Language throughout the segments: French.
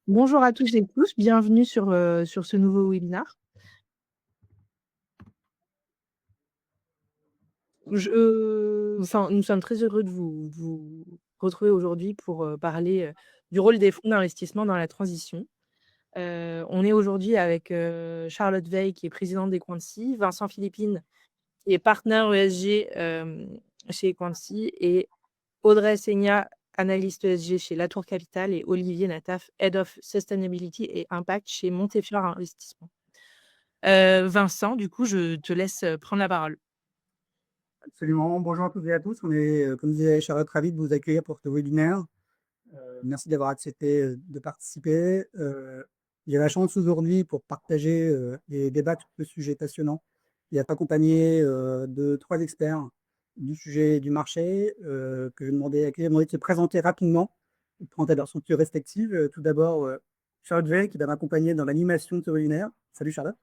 Bonjour à toutes et tous, bienvenue sur ce nouveau webinaire. Nous sommes très heureux de vous retrouver aujourd'hui pour parler du rôle des fonds d'investissement dans la transition. On est aujourd'hui avec Charlotte Veil, qui est présidente d'Equancy, Vincent Philippine, qui est partenaire ESG chez Equancy, et Audrey Seigna, analyste ESG chez Latour Capital, et Olivier Nataf, Head of Sustainability et Impact chez Montefiore Investissement. Vincent, du coup, je te laisse prendre la parole. Absolument. Bonjour à toutes et à tous. On est, comme disait Charlotte, ravis de vous accueillir pour ce webinaire. Merci d'avoir accepté de participer. J'ai la chance aujourd'hui pour partager et débattre sur ce sujet passionnant. Il est accompagné de trois experts du sujet du marché que je demandais à qui j'aimerais de se présenter rapidement, de présenter leurs structures respectives. Tout d'abord, Charlotte Veil qui va m'accompagner dans l'animation de ce webinaire. Salut Charlotte.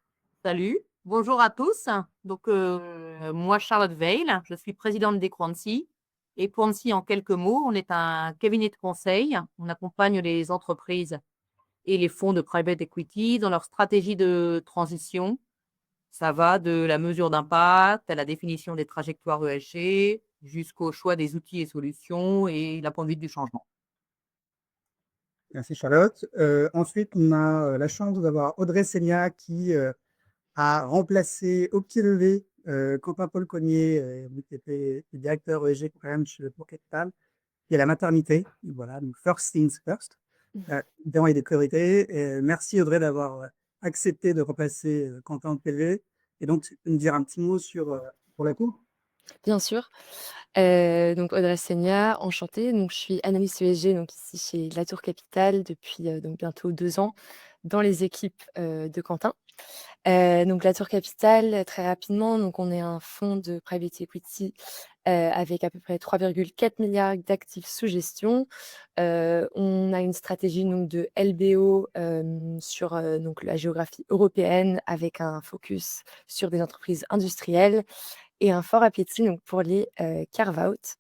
Salut, bonjour à tous. Donc, moi, Charlotte Veil, je suis présidente d'Equancy. Equancy, en quelques mots, on est un cabinet de conseil. On accompagne les entreprises et les fonds de private equity dans leur stratégie de transition. Ça va de la mesure d'impact à la définition des trajectoires ESG jusqu'au choix des outils et solutions et la conduite du changement. Merci Charlotte. Ensuite, on a la chance d'avoir Audrey Seigna qui a remplacé au pied levé Quentin-Paul Cognier, qui était le directeur ESG Programme chez Latour Capital, qui est la maternité. Voilà, donc first things first. Évidemment, il y a des priorités. Merci Audrey d'avoir accepté de repasser Quentin au pied levé. Et donc, tu peux nous dire un petit mot pour la cour? Bien sûr. Donc Audrey Seigna, enchantée. Donc je suis analyste ESG donc ici chez Latour Capital depuis, donc bientôt 2 ans dans les équipes, de Quentin. Donc Latour Capital, très rapidement, donc on est un fonds de private equity, avec à peu près 3,4 milliards d'actifs sous gestion. On a une stratégie donc de LBO, sur, donc la géographie européenne avec un focus sur des entreprises industrielles et un fort appétit donc pour les, carve-out.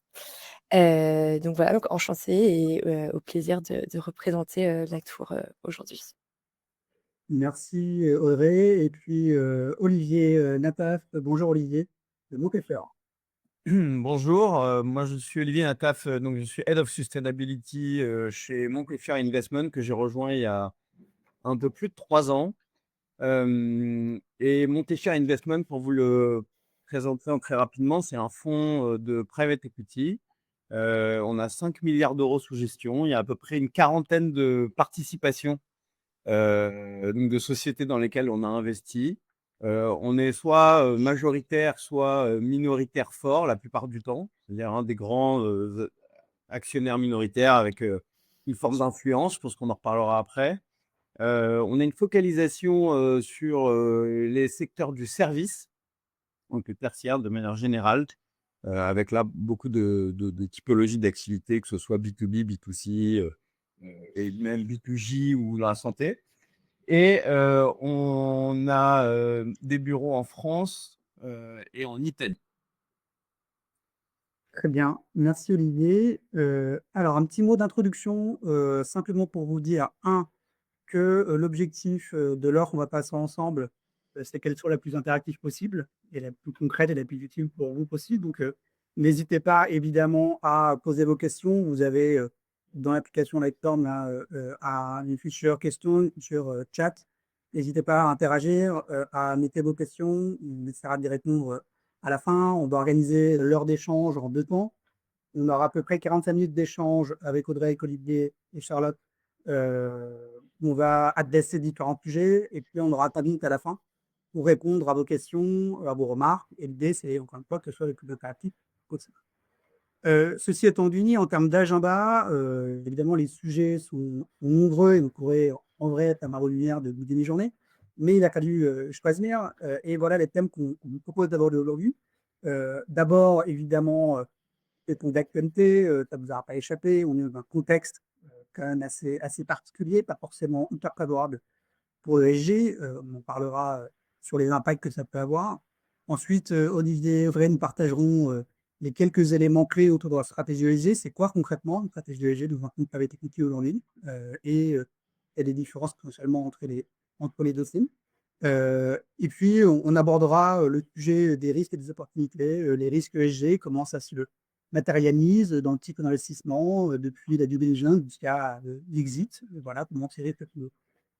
Donc voilà, donc enchantée et au plaisir de représenter, Latour, aujourd'hui. Merci Audrey. Et puis Olivier Nataf. Bonjour Olivier, de Montefiore. Bonjour, moi je suis Olivier Nataf, donc je suis Head of Sustainability chez Montefiore Investment que j'ai rejoint il y a un peu plus de 3 ans. Et Montefiore Investment, pour vous le présenter très rapidement, c'est un fonds de private equity. On a 5 milliards d'euros sous gestion. Il y a à peu près une quarantaine de participations, donc de sociétés dans lesquelles on a investi. On est soit majoritaire, soit minoritaire fort la plupart du temps, c'est-à-dire un des grands actionnaires minoritaires avec une forme d'influence. Je pense qu'on en reparlera après. On a une focalisation sur les secteurs du service, donc le tertiaire de manière générale, avec là beaucoup de typologies d'activités, que ce soit B2B, B2C et même B2J ou la santé. Et on a des bureaux en France et en Italie. Très bien, merci Olivier. Alors, un petit mot d'introduction, simplement pour vous dire, que l'objectif de l'heure qu'on va passer ensemble, c'est qu'elle soit la plus interactive possible et la plus concrète et la plus utile pour vous possible. Donc, n'hésitez pas évidemment à poser vos questions. Vous avez dans l'application Lightorn une fiche questions, une fiche chat. N'hésitez pas à interagir, à mettre vos questions. On essaiera d'y répondre à la fin. On va organiser l'heure d'échange en 2 temps. On aura à peu près 45 minutes d'échange avec Audrey, avec Olivier et Charlotte. On va adresser différents sujets et puis on aura 5 minutes à la fin pour répondre à vos questions, à vos remarques. Et l'idée, c'est encore une fois que ce soit le plus interactif possible. Ceci étant dit, en termes d'agenda, évidemment, les sujets sont nombreux et vous pourrez en vrai être à ma lumière de demi-journée. Mais il a fallu choisir. Et voilà les thèmes qu'on vous propose d'aborder aujourd'hui. D'abord, évidemment, les thèmes d'actualité, ça ne vous aura pas échappé. On est dans un contexte quand même assez particulier, pas forcément hyper favorable pour le ESG. On en parlera sur les impacts que ça peut avoir. Ensuite, Olivier et Audrey nous partageront les quelques éléments clés autour de la stratégie ESG. C'est quoi concrètement une stratégie ESG dans un fonds de private equity aujourd'hui? Et Il y a des différences potentiellement entre les 2 films. Et puis on abordera, le sujet des risques et des opportunités, les risques ESG, comment ça se matérialise dans le type d'investissement, depuis la due diligence jusqu'à, l'exit. Voilà, comment ces risques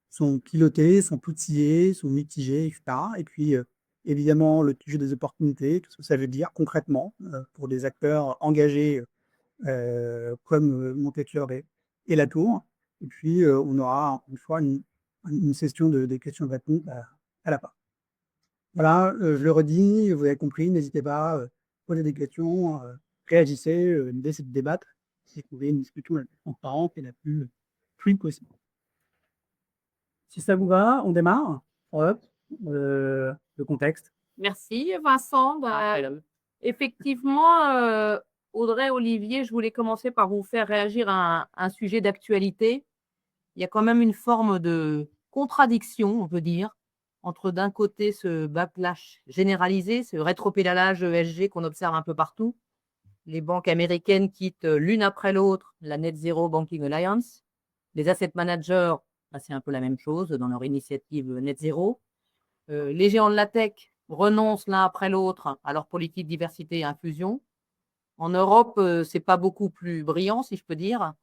sont pilotés, sont outillés, sont mitigés, et cetera. Et puis, évidemment, le sujet des opportunités, qu'est-ce que ça veut dire concrètement, pour des acteurs engagés, comme, Monte-Cœur et Latour. Et puis, on aura encore une fois une session des questions-réponses à la fin. Voilà, je le redis, vous avez compris, n'hésitez pas, poser des questions, réagissez, l'idée c'est de débattre et trouver une discussion la plus transparente et la plus fluide possible. Si ça vous va, on démarre? Hop, le contexte. Merci Vincent. Effectivement, Audrey, Olivier, je voulais commencer par vous faire réagir à un sujet d'actualité. Il y a quand même une forme de contradiction, on peut dire, entre d'un côté ce backlash généralisé, ce rétropédalage ESG qu'on observe un peu partout. Les banques américaines quittent l'une après l'autre la Net Zero Banking Alliance. Les asset managers, c'est un peu la même chose dans leur initiative Net Zero. Les géants de la tech renoncent l'un après l'autre à leur politique diversité et inclusion. En Europe, c'est pas beaucoup plus brillant, si je peux dire.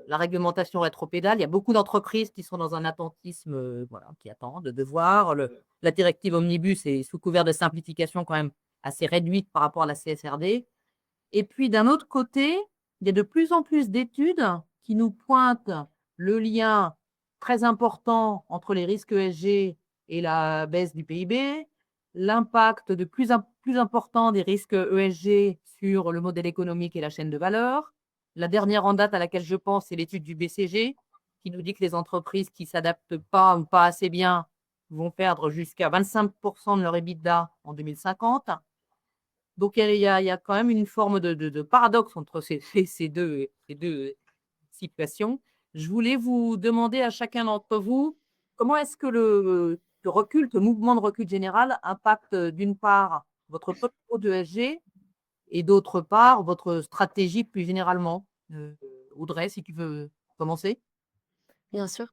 La réglementation rétropédale, il y a beaucoup d'entreprises qui sont dans un attentisme, voilà, qui attendent de voir. La directive Omnibus est sous couvert de simplification quand même assez réduite par rapport à la CSRD. Et puis d'un autre côté, il y a de plus en plus d'études qui nous pointent le lien très important entre les risques ESG et la baisse du PIB, l'impact de plus important des risques ESG sur le modèle économique et la chaîne de valeur. La dernière en date à laquelle je pense, c'est l'étude du BCG qui nous dit que les entreprises qui ne s'adaptent pas ou pas assez bien vont perdre jusqu'à 25% de leur EBITDA en 2050. Donc, il y a quand même une forme de paradoxe entre ces deux situations. Je voulais vous demander à chacun d'entre vous, comment est-ce que le recul, ce mouvement de recul général impacte d'une part votre propos de ESG et d'autre part votre stratégie plus généralement. Audrey, si tu veux commencer. Bien sûr.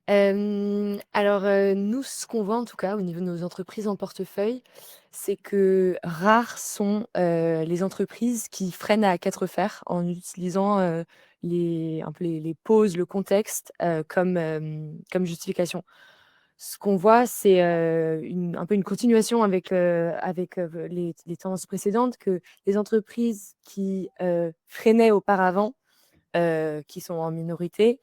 Alors, nous, ce qu'on voit en tout cas au niveau de nos entreprises en portefeuille, c'est que rares sont, les entreprises qui freinent à 4 fers en utilisant, un peu les pauses, le contexte, comme justification. Ce qu'on voit, c'est, un peu une continuation avec, les tendances précédentes, que les entreprises qui, freinaient auparavant, qui sont en minorité,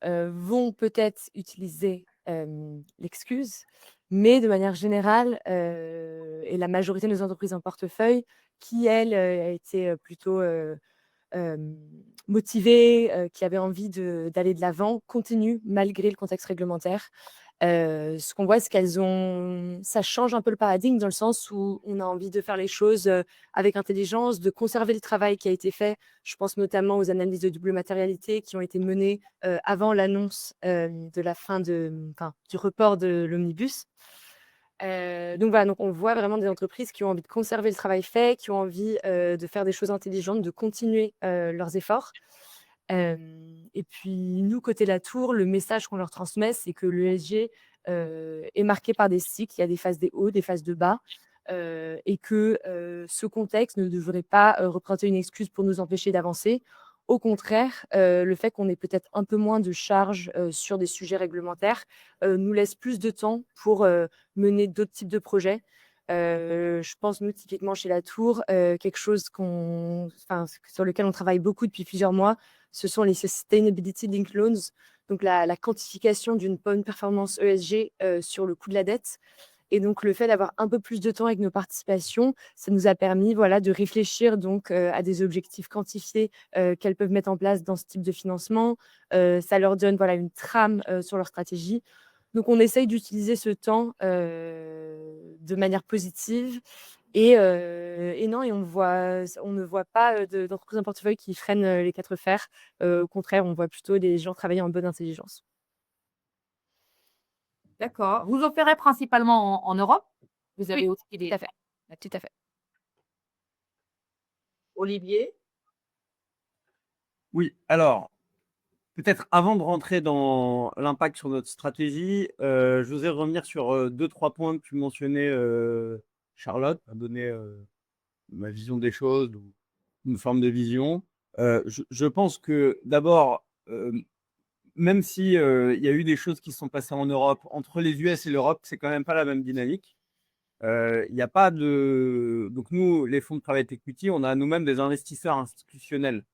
vont peut-être utiliser, l'excuse, mais de manière générale, et la majorité de nos entreprises en portefeuille qui, elles, a été, plutôt, motivées, qui avaient envie d'aller de l'avant, continuent malgré le contexte réglementaire. Ce qu'on voit, c'est ça change un peu le paradigme dans le sens où on a envie de faire les choses, avec intelligence, de conserver le travail qui a été fait. Je pense notamment aux analyses de double matérialité qui ont été menées, avant l'annonce, de la fin du report de l'omnibus. Donc voilà, donc on voit vraiment des entreprises qui ont envie de conserver le travail fait, qui ont envie, de faire des choses intelligentes, de continuer, leurs efforts. Et puis nous, côté Latour, le message qu'on leur transmet, c'est que l'ESG, est marqué par des cycles. Il y a des phases de haut, des phases de bas, et que, ce contexte ne devrait pas, représenter une excuse pour nous empêcher d'avancer. Au contraire, le fait qu'on ait peut-être un peu moins de charges, sur des sujets réglementaires, nous laisse plus de temps pour, mener d'autres types de projets. Je pense, nous, typiquement chez Latour, quelque chose sur lequel on travaille beaucoup depuis plusieurs mois, ce sont les Sustainability Linked Loans, donc la quantification d'une bonne performance ESG, sur le coût de la dette. Et donc le fait d'avoir un peu plus de temps avec nos participations, ça nous a permis, voilà, de réfléchir donc, à des objectifs quantifiés, qu'elles peuvent mettre en place dans ce type de financement. Ça leur donne, voilà, une trame, sur leur stratégie. Donc on essaye d'utiliser ce temps, de manière positive et non, et on ne voit pas, d'entreprises en portefeuille qui freinent, les 4 fers. Au contraire, on voit plutôt des gens travailler en bonne intelligence. D'accord. Vous opérez principalement en Europe? Vous avez Oui, aussi tout à fait. Tout à fait. Olivier? Oui, alors, Peut-être avant de rentrer dans l'impact sur notre stratégie, je voudrais revenir sur 2-3 points que tu mentionnais, Charlotte, à donner ma vision des choses ou une forme de vision. Je pense que d'abord, même si il y a eu des choses qui se sont passées en Europe, entre les US et l'Europe, c'est quand même pas la même dynamique. Il n'y a pas de. Donc, nous, les fonds de private equity, on a nous-mêmes des investisseurs institutionnels.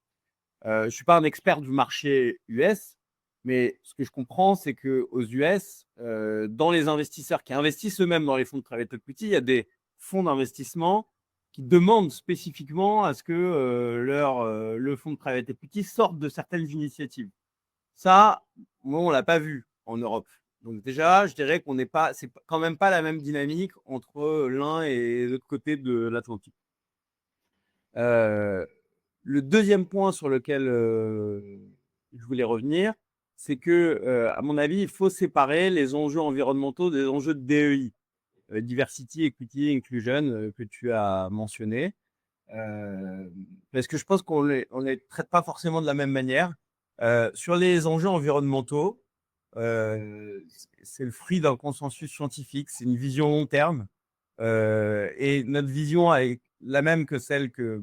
Je ne suis pas un expert du marché US, mais ce que je comprends, c'est qu'aux US, dans les investisseurs qui investissent eux-mêmes dans les fonds de private equity, il y a des fonds d'investissement qui demandent spécifiquement à ce que le fonds de private equity sorte de certaines initiatives. Ça, moi, on ne l'a pas vu en Europe. Donc déjà, je dirais qu'on n'est pas, c'est quand même pas la même dynamique entre l'un et l'autre côté de l'Atlantique. Le deuxième point sur lequel je voulais revenir, c'est que, à mon avis, il faut séparer les enjeux environnementaux des enjeux de DEI, Diversity, Equity, Inclusion, que tu as mentionné. Parce que je pense qu'on les traite pas forcément de la même manière. Sur les enjeux environnementaux, c'est le fruit d'un consensus scientifique, c'est une vision long terme. Et notre vision est la même que celle que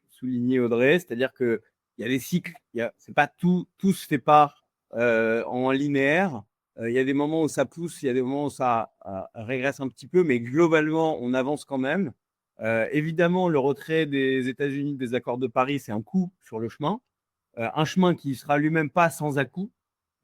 soulignait Audrey, c'est-à-dire qu'il y a des cycles, c'est pas tout se fait pas en linéaire. Il y a des moments où ça pousse, il y a des moments où ça régresse un petit peu, mais globalement, on avance quand même. Évidemment, le retrait des États-Unis des accords de Paris, c'est un coup sur le chemin, un chemin qui sera lui-même pas sans à-coup.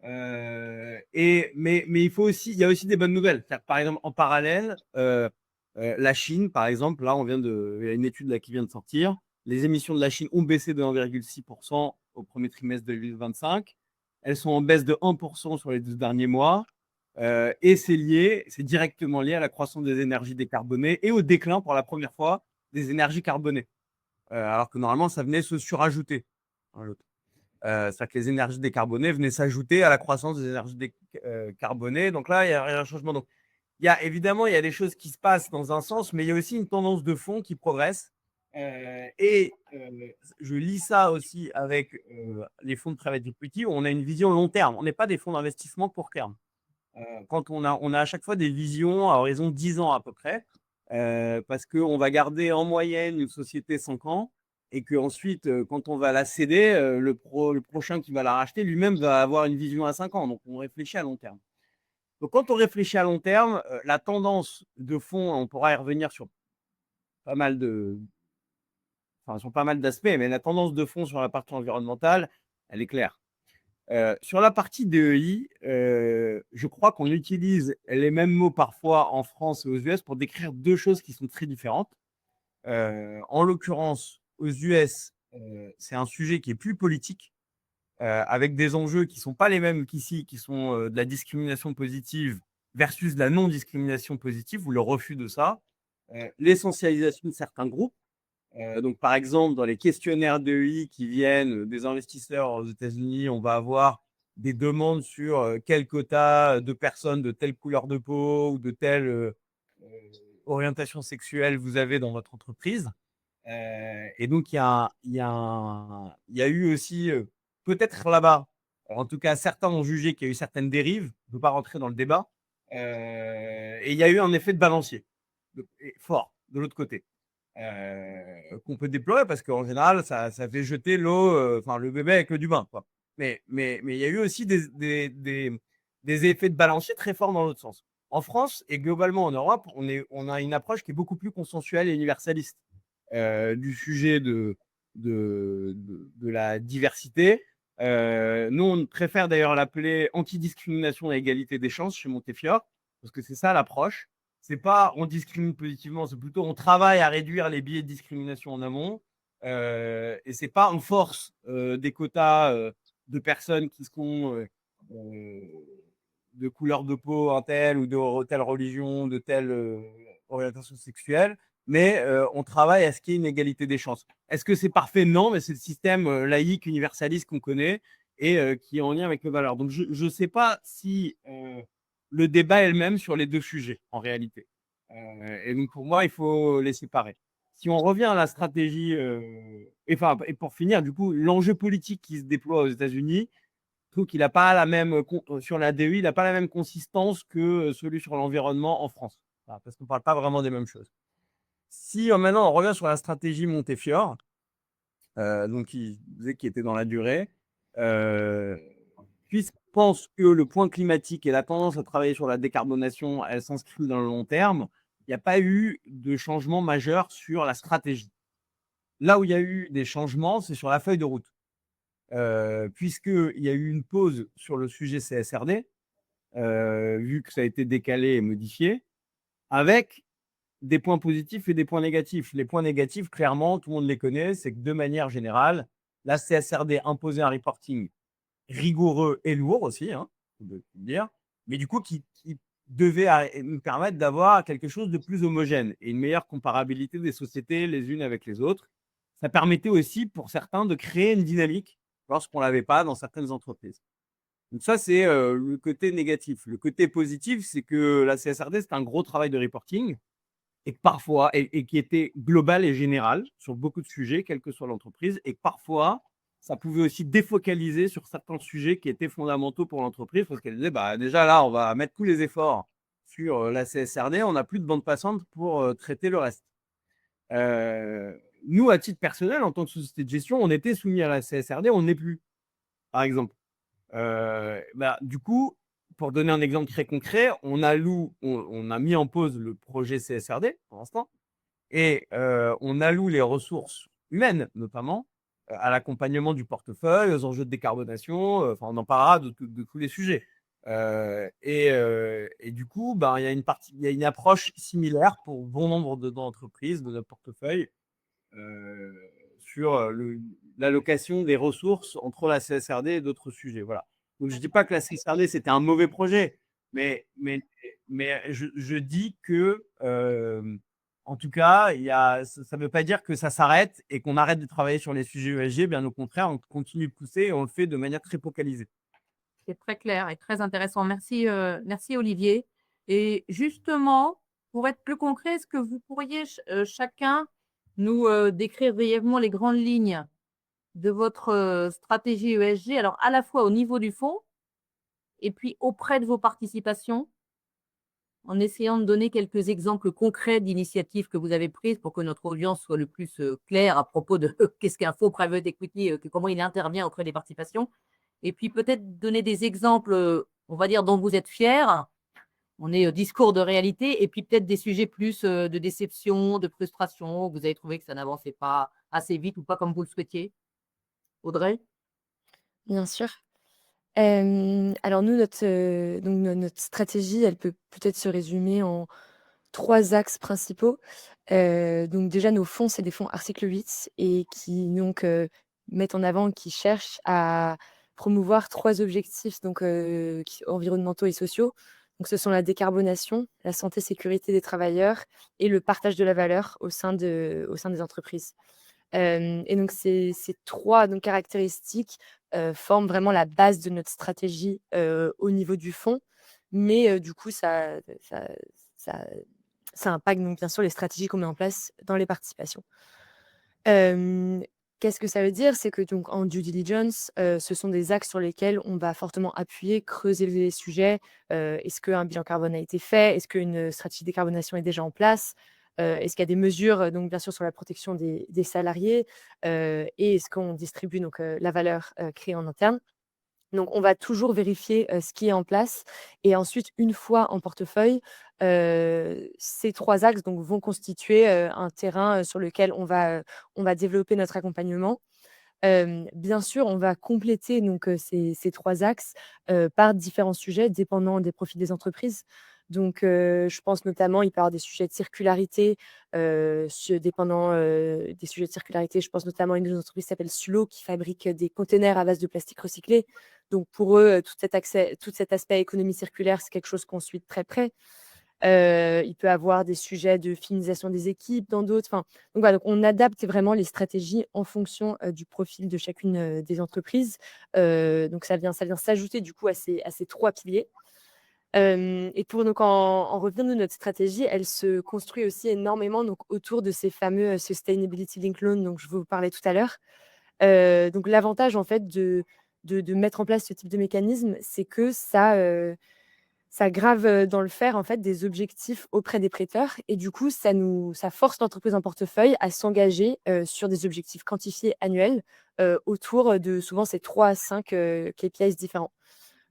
Mais il y a aussi des bonnes nouvelles. Par exemple, en parallèle, la Chine, par exemple, là, il y a une étude là qui vient de sortir. Les émissions de la Chine ont baissé de 1,6% au premier trimestre de 2025. Elles sont en baisse de 1% sur les 12 derniers mois. Et c'est directement lié à la croissance des énergies décarbonées et au déclin pour la première fois des énergies carbonées. Alors que normalement, ça venait se surajouter. C'est-à-dire que les énergies décarbonées venaient s'ajouter à la croissance des énergies décarbonées. Donc là, il y a un changement. Donc, évidemment, il y a des choses qui se passent dans un sens, mais il y a aussi une tendance de fond qui progresse. Je lis ça aussi avec les fonds de private equity où on a une vision long terme. On n'est pas des fonds d'investissement court terme. Quand on a à chaque fois des visions à horizon 10 ans à peu près, parce qu'on va garder en moyenne une société 5 ans et qu'ensuite, quand on va la céder, le prochain qui va la racheter lui-même va avoir une vision à 5 ans. Donc, on réfléchit à long terme. Donc, quand on réfléchit à long terme, la tendance de fond, on pourra y revenir sur pas mal d'aspects, mais la tendance de fond sur la partie environnementale, elle est claire. Sur la partie DEI, je crois qu'on utilise les mêmes mots parfois en France et aux US pour décrire deux choses qui sont très différentes. En l'occurrence, aux US, c'est un sujet qui est plus politique, avec des enjeux qui ne sont pas les mêmes qu'ici, qui sont de la discrimination positive versus de la non-discrimination positive ou le refus de ça, l'essentialisation de certains groupes. Donc, par exemple, dans les questionnaires d'EI qui viennent des investisseurs aux États-Unis, on va avoir des demandes sur quel quota de personnes de telle couleur de peau ou de telle orientation sexuelle vous avez dans votre entreprise. Et donc, il y a eu aussi, peut-être là-bas, en tout cas, certains ont jugé qu'il y a eu certaines dérives. Je ne veux pas rentrer dans le débat. Et il y a eu un effet de balancier fort de l'autre côté. Qu'on peut déplorer parce qu'en général, ça fait jeter l'eau, le bébé avec le du bain, quoi. Mais il y a eu aussi des effets de balancier très forts dans l'autre sens. En France et globalement en Europe, on a une approche qui est beaucoup plus consensuelle et universaliste du sujet de la diversité. Nous, on préfère d'ailleurs l'appeler antidiscrimination et égalité des chances chez Montefiore, parce que c'est ça l'approche. C'est pas on discrimine positivement, c'est plutôt on travaille à réduire les biais de discrimination en amont. Et c'est pas on force des quotas de personnes qui sont de couleur de peau un tel ou de telle religion, de telle orientation sexuelle, mais on travaille à ce qu'il y ait une égalité des chances. Est-ce que c'est parfait? Non, mais c'est le système laïque, universaliste qu'on connaît et qui est en lien avec nos valeurs. Donc, je ne sais pas si le débat est le même sur les deux sujets, en réalité. Et donc, pour moi, il faut les séparer. si on revient à la stratégie, et pour finir, du coup, l'enjeu politique qui se déploie aux États-Unis, je trouve qu'il n'a pas la même, sur la DEI, il n'a pas la même consistance que celui sur l'environnement en France. Voilà, parce qu'on ne parle pas vraiment des mêmes choses. Si maintenant on revient sur la stratégie Montefiore, donc qui était dans la durée, puisqu'on pense que le point climatique et la tendance à travailler sur la décarbonation, elle s'inscrit dans le long terme, il n'y a pas eu de changement majeur sur la stratégie. Là où il y a eu des changements, c'est sur la feuille de route. Puisqu'il y a eu une pause sur le sujet CSRD, vu que ça a été décalé et modifié, avec des points positifs et des points négatifs. Les points négatifs, clairement, tout le monde les connaît, c'est que de manière générale, la CSRD imposait un reporting rigoureux et lourd aussi, hein, faut le dire, mais du coup qui devait nous permettre d'avoir quelque chose de plus homogène et une meilleure comparabilité des sociétés les unes avec les autres. Ça permettait aussi pour certains de créer une dynamique lorsqu'on ne l'avait pas dans certaines entreprises. Donc ça, c'est le côté négatif. Le côté positif, c'est que la CSRD, c'est un gros travail de reporting et que parfois, et qui était global et général sur beaucoup de sujets, quelle que soit l'entreprise, et que parfois, ça pouvait aussi défocaliser sur certains sujets qui étaient fondamentaux pour l'entreprise, parce qu'elle disait, bah, déjà là, on va mettre tous les efforts sur la CSRD, on n'a plus de bande passante pour traiter le reste. Nous, à titre personnel, en tant que société de gestion, on était soumis à la CSRD, on n'est plus, par exemple. Du coup, pour donner un exemple très concret, on a mis en pause le projet CSRD pour l'instant et on alloue les ressources humaines, notamment, à l'accompagnement du portefeuille, aux enjeux de décarbonation, on en parlera de tous les sujets. Et du coup, il y a une approche similaire pour bon nombre d'entreprises, de notre portefeuille, sur l'allocation des ressources entre la CSRD et d'autres sujets. Voilà. Donc, je ne dis pas que la CSRD, c'était un mauvais projet, mais je dis que, en tout cas, ça ne veut pas dire que ça s'arrête et qu'on arrête de travailler sur les sujets ESG. Bien au contraire, on continue de pousser et on le fait de manière très focalisée. C'est très clair et très intéressant. Merci, merci Olivier. Et justement, pour être plus concret, est-ce que vous pourriez chacun nous décrire brièvement les grandes lignes de votre stratégie ESG, alors à la fois au niveau du fonds et puis auprès de vos participations, en essayant de donner quelques exemples concrets d'initiatives que vous avez prises pour que notre audience soit le plus claire à propos de qu'est-ce qu'un fonds private equity, comment il intervient auprès des participations. Et puis peut-être donner des exemples, on va dire, dont vous êtes fiers. On est au discours de réalité. Et puis peut-être des sujets plus de déception, de frustration, où vous avez trouvé que ça n'avançait pas assez vite ou pas comme vous le souhaitiez. Audrey? Bien sûr. Alors nous, notre stratégie, elle peut peut-être se résumer en 3 axes principaux. Donc déjà, nos fonds, c'est des fonds article 8 et qui donc mettent en avant, qui cherchent à promouvoir 3 objectifs donc environnementaux et sociaux. Donc ce sont la décarbonation, la santé, sécurité des travailleurs et le partage de la valeur au sein des entreprises. Et donc ces 3 donc caractéristiques forment vraiment la base de notre stratégie au niveau du fonds. Mais du coup, ça impacte donc bien sûr les stratégies qu'on met en place dans les participations. Qu'est-ce que ça veut dire? C'est que donc en due diligence, ce sont des axes sur lesquels on va fortement appuyer, creuser les sujets. Est-ce qu'un bilan carbone a été fait? Est-ce qu'une stratégie de décarbonation est déjà en place? Est-ce qu'il y a des mesures, donc bien sûr sur la protection des salariés? Et est-ce qu'on distribue donc la valeur créée en interne? Donc on va toujours vérifier ce qui est en place et ensuite, une fois en portefeuille, ces 3 axes donc vont constituer un terrain sur lequel on va développer notre accompagnement. Bien sûr, on va compléter donc ces 3 axes par différents sujets dépendant des profils des entreprises. Donc je pense notamment, il peut y avoir des sujets de circularité, dépendant des sujets de circularité, je pense notamment à une entreprise qui s'appelle Sulo qui fabrique des containers à base de plastique recyclé. Donc pour eux, tout cet aspect économie circulaire, c'est quelque chose qu'on suit de très près. Il peut avoir des sujets de féminisation des équipes dans d'autres. Donc voilà, donc on adapte vraiment les stratégies en fonction du profil de chacune des entreprises. Donc ça vient s'ajouter du coup à ces 3 piliers. Et pour donc en revenir de notre stratégie, elle se construit aussi énormément donc autour de ces fameux, Sustainability Linked Loans dont je vous parlais tout à l'heure. Donc l'avantage en fait de mettre en place ce type de mécanisme, c'est que ça grave, dans le fer en fait des objectifs auprès des prêteurs et du coup ça force l'entreprise en portefeuille à s'engager, sur des objectifs quantifiés annuels, autour, de souvent ces 3 à 5 KPIs différents.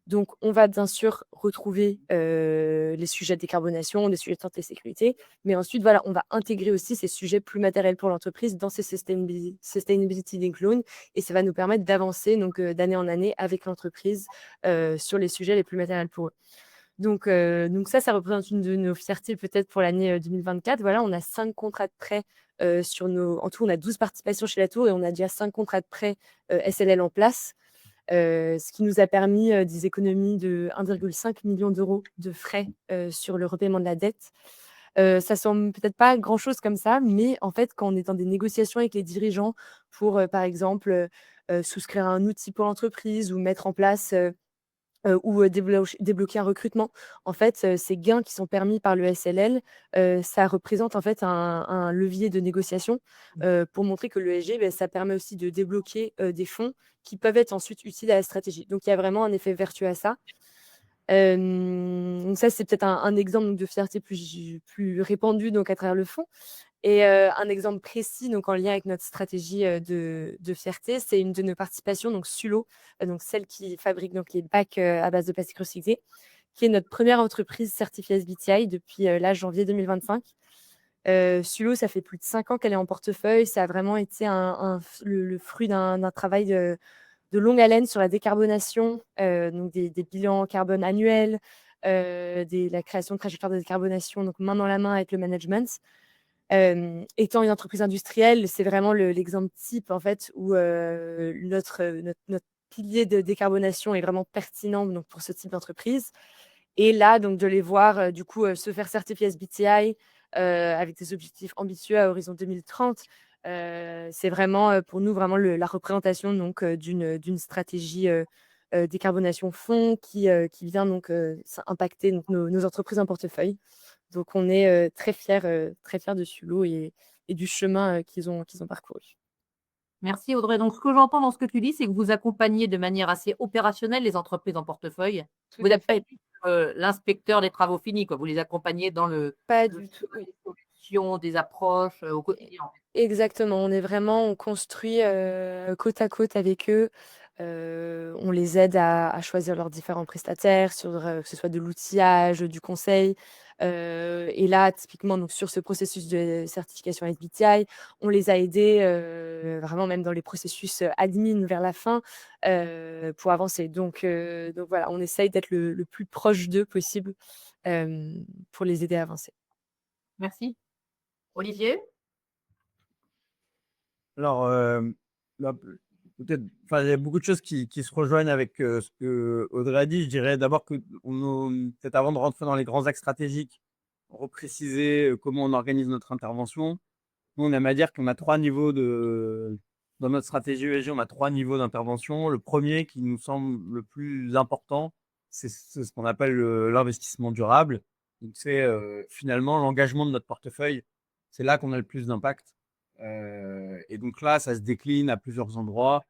Donc on va bien sûr retrouver, les sujets de décarbonation, les sujets de santé et sécurité, mais ensuite voilà, on va intégrer aussi ces sujets plus matériels pour l'entreprise dans ces Sustainability Linked Loans et ça va nous permettre d'avancer donc, d'année en année avec l'entreprise, sur les sujets les plus matériels pour eux. Donc ça représente une de nos fiertés peut-être pour l'année, 2024. Voilà, on a 5 contrats de prêt, en tout, on a 12 participations chez Latour et on a déjà 5 contrats de prêt, SLL en place, ce qui nous a permis, des économies de 1,5 million d'euros de frais, sur le repaiement de la dette. Ça semble peut-être pas grand-chose comme ça, mais en fait, quand on est dans des négociations avec les dirigeants pour, par exemple, souscrire à un outil pour l'entreprise ou mettre en place, ou débloquer un recrutement. En fait, ces gains qui sont permis par le SLL, ça représente en fait un levier de négociation, pour montrer que l'ESG, ça permet aussi de débloquer, des fonds qui peuvent être ensuite utiles à la stratégie. Donc il y a vraiment un effet vertueux à ça. Donc ça, c'est peut-être un exemple donc de fierté plus répandue donc à travers le fonds. Et un exemple précis, donc en lien avec notre stratégie, de fierté, c'est une de nos participations, donc Sulo, donc celle qui fabrique donc les bacs, à base de plastique recyclé, qui est notre première entreprise certifiée SBTi depuis, là, janvier 2025. Sulo, ça fait plus de 5 ans qu'elle est en portefeuille. Ça a vraiment été le fruit d'un travail de longue haleine sur la décarbonation, donc des bilans carbone annuels, la création de trajectoires de décarbonation, donc main dans la main avec le management. Étant une entreprise industrielle, c'est vraiment l'exemple type en fait où, notre pilier de décarbonation est vraiment pertinent donc pour ce type d'entreprise et là donc de les voir, du coup, se faire certifier SBTi, avec des objectifs ambitieux à horizon 2030, c'est vraiment, pour nous vraiment la représentation donc, d'une stratégie, décarbonation fond qui vient donc, impacter donc nos entreprises en portefeuille. Donc on est, très fiers de Sulo et du chemin, qu'ils ont parcouru. Merci Audrey. Donc, ce que j'entends dans ce que tu dis, c'est que vous accompagnez de manière assez opérationnelle les entreprises en portefeuille. Tout Vous à n'êtes pas fait. l'inspecteur des travaux finis, quoi. Vous les accompagnez dans Pas le du tout, choix oui. des solutions, des approches, au quotidien, en fait. Exactement, on construit, côte à côte avec eux. On les aide à choisir leurs différents prestataires sur, que ce soit de l'outillage, du conseil. Et là, typiquement, donc sur ce processus de certification SBTi, on les a aidés, vraiment même dans les processus, admin vers la fin, pour avancer. Donc voilà, on essaye d'être le plus proche d'eux possible, pour les aider à avancer. Merci. Olivier? Alors, là, peut-être, enfin, il y a beaucoup de choses qui se rejoignent avec ce que Audrey a dit. Je dirais d'abord que peut-être avant de rentrer dans les grands axes stratégiques, repréciser comment on organise notre intervention. Nous, on aime à dire qu'on a 3 niveaux dans notre stratégie ESG, on a 3 niveaux d'intervention. Le premier qui nous semble le plus important, c'est ce qu'on appelle l'investissement durable. Donc, c'est finalement l'engagement de notre portefeuille. C'est là qu'on a le plus d'impact. Et donc là, ça se décline à plusieurs endroits.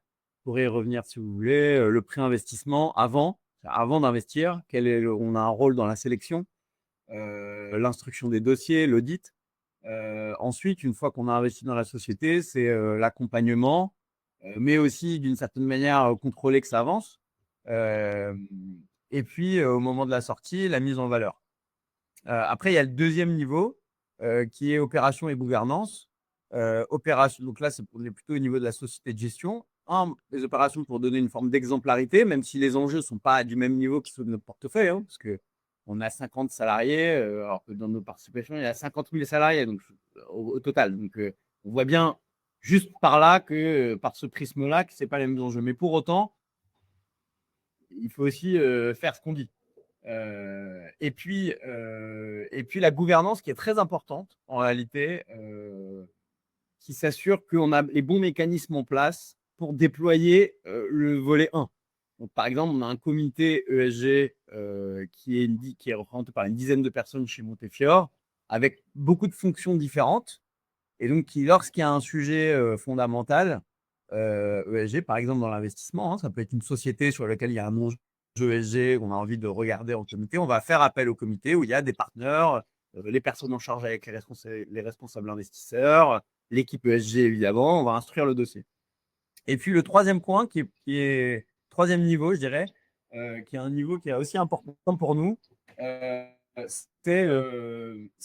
Vous pourrez y revenir si vous voulez. Le pré-investissement avant d'investir, on a un rôle dans la sélection, l'instruction des dossiers, l'audit. Ensuite, une fois qu'on a investi dans la société, c'est l'accompagnement, mais aussi d'une certaine manière contrôler que ça avance. Et puis, au moment de la sortie, la mise en valeur. Après, il y a le deuxième niveau qui est opération et gouvernance. Opération, donc là, on est plutôt au niveau de la société de gestion. Les opérations pour donner une forme d'exemplarité, même si les enjeux ne sont pas du même niveau que ceux de notre portefeuille, hein, parce qu'on a 50 salariés, alors que dans nos participations, il y a 50 000 salariés donc, au total. Donc, on voit bien juste par là que, par ce prisme-là, que ce n'est pas les mêmes enjeux. Mais pour autant, il faut aussi faire ce qu'on dit. Et puis la gouvernance qui est très importante en réalité, qui s'assure qu'on a les bons mécanismes en place pour déployer le volet 1. Donc, par exemple, on a un comité ESG qui est représenté par une dizaine de personnes chez Montefiore, avec beaucoup de fonctions différentes. Et donc, lorsqu'il y a un sujet fondamental, ESG, par exemple dans l'investissement, ça peut être une société sur laquelle il y a un enjeu ESG qu'on a envie de regarder en comité, on va faire appel au comité où il y a des partenaires, les personnes en charge avec les responsables investisseurs, l'équipe ESG évidemment, on va instruire le dossier. Et puis le troisième point, troisième niveau, je dirais, qui est un niveau qui est aussi important pour nous, c'est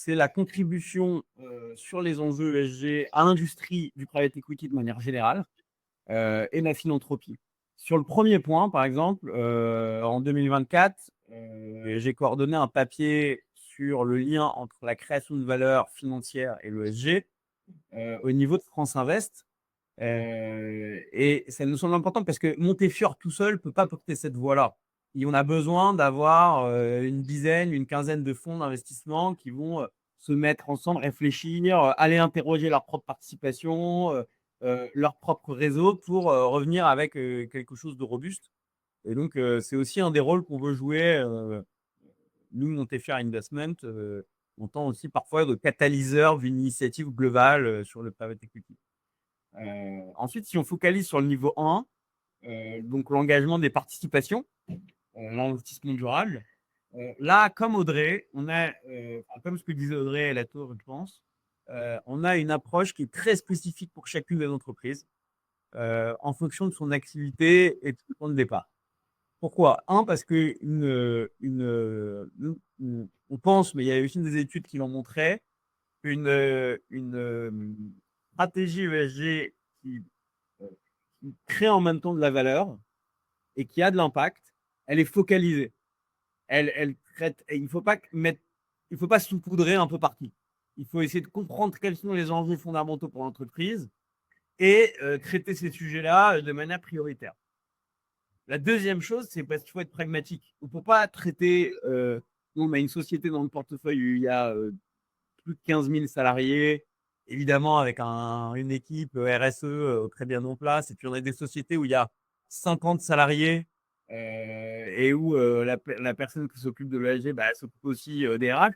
la contribution sur les enjeux ESG à l'industrie du private equity de manière générale et la philanthropie. Sur le premier point, par exemple, en 2024, j'ai coordonné un papier sur le lien entre la création de valeur financière et l'ESG au niveau de France Invest. Et ça nous semble important parce que Montefiore tout seul ne peut pas porter cette voie-là. Et on a besoin d'avoir une dizaine, une quinzaine de fonds d'investissement qui vont se mettre ensemble, réfléchir, aller interroger leur propre participation, leur propre réseau pour revenir avec quelque chose de robuste. Et donc, c'est aussi un des rôles qu'on veut jouer. Nous, Montefiore Investment, on tend aussi parfois de catalyseur d'une initiative globale sur le private equity. Ensuite, si on focalise sur le niveau 1, donc l'engagement des participations, l'investissement durable, là, comme Audrey, on a, comme ce que disait Audrey à la tour, je pense, on a une approche qui est très spécifique pour chacune des entreprises en fonction de son activité et de son point de départ. Pourquoi? Parce que on pense, mais il y a aussi des études qui l'ont montré, une stratégie ESG qui crée en même temps de la valeur et qui a de l'impact, elle est focalisée. Elle traite, et il ne faut pas saupoudrer un peu partout. Il faut essayer de comprendre quels sont les enjeux fondamentaux pour l'entreprise et traiter ces sujets-là de manière prioritaire. La deuxième chose, c'est parce qu'il faut être pragmatique. On ne peut pas traiter. Nous, on a une société dans le portefeuille où il y a plus de 15 000 salariés, évidemment avec une équipe RSE très bien en place. Et puis, on a des sociétés où il y a 50 salariés et où la personne qui s'occupe de l'ESG s'occupe aussi des RH.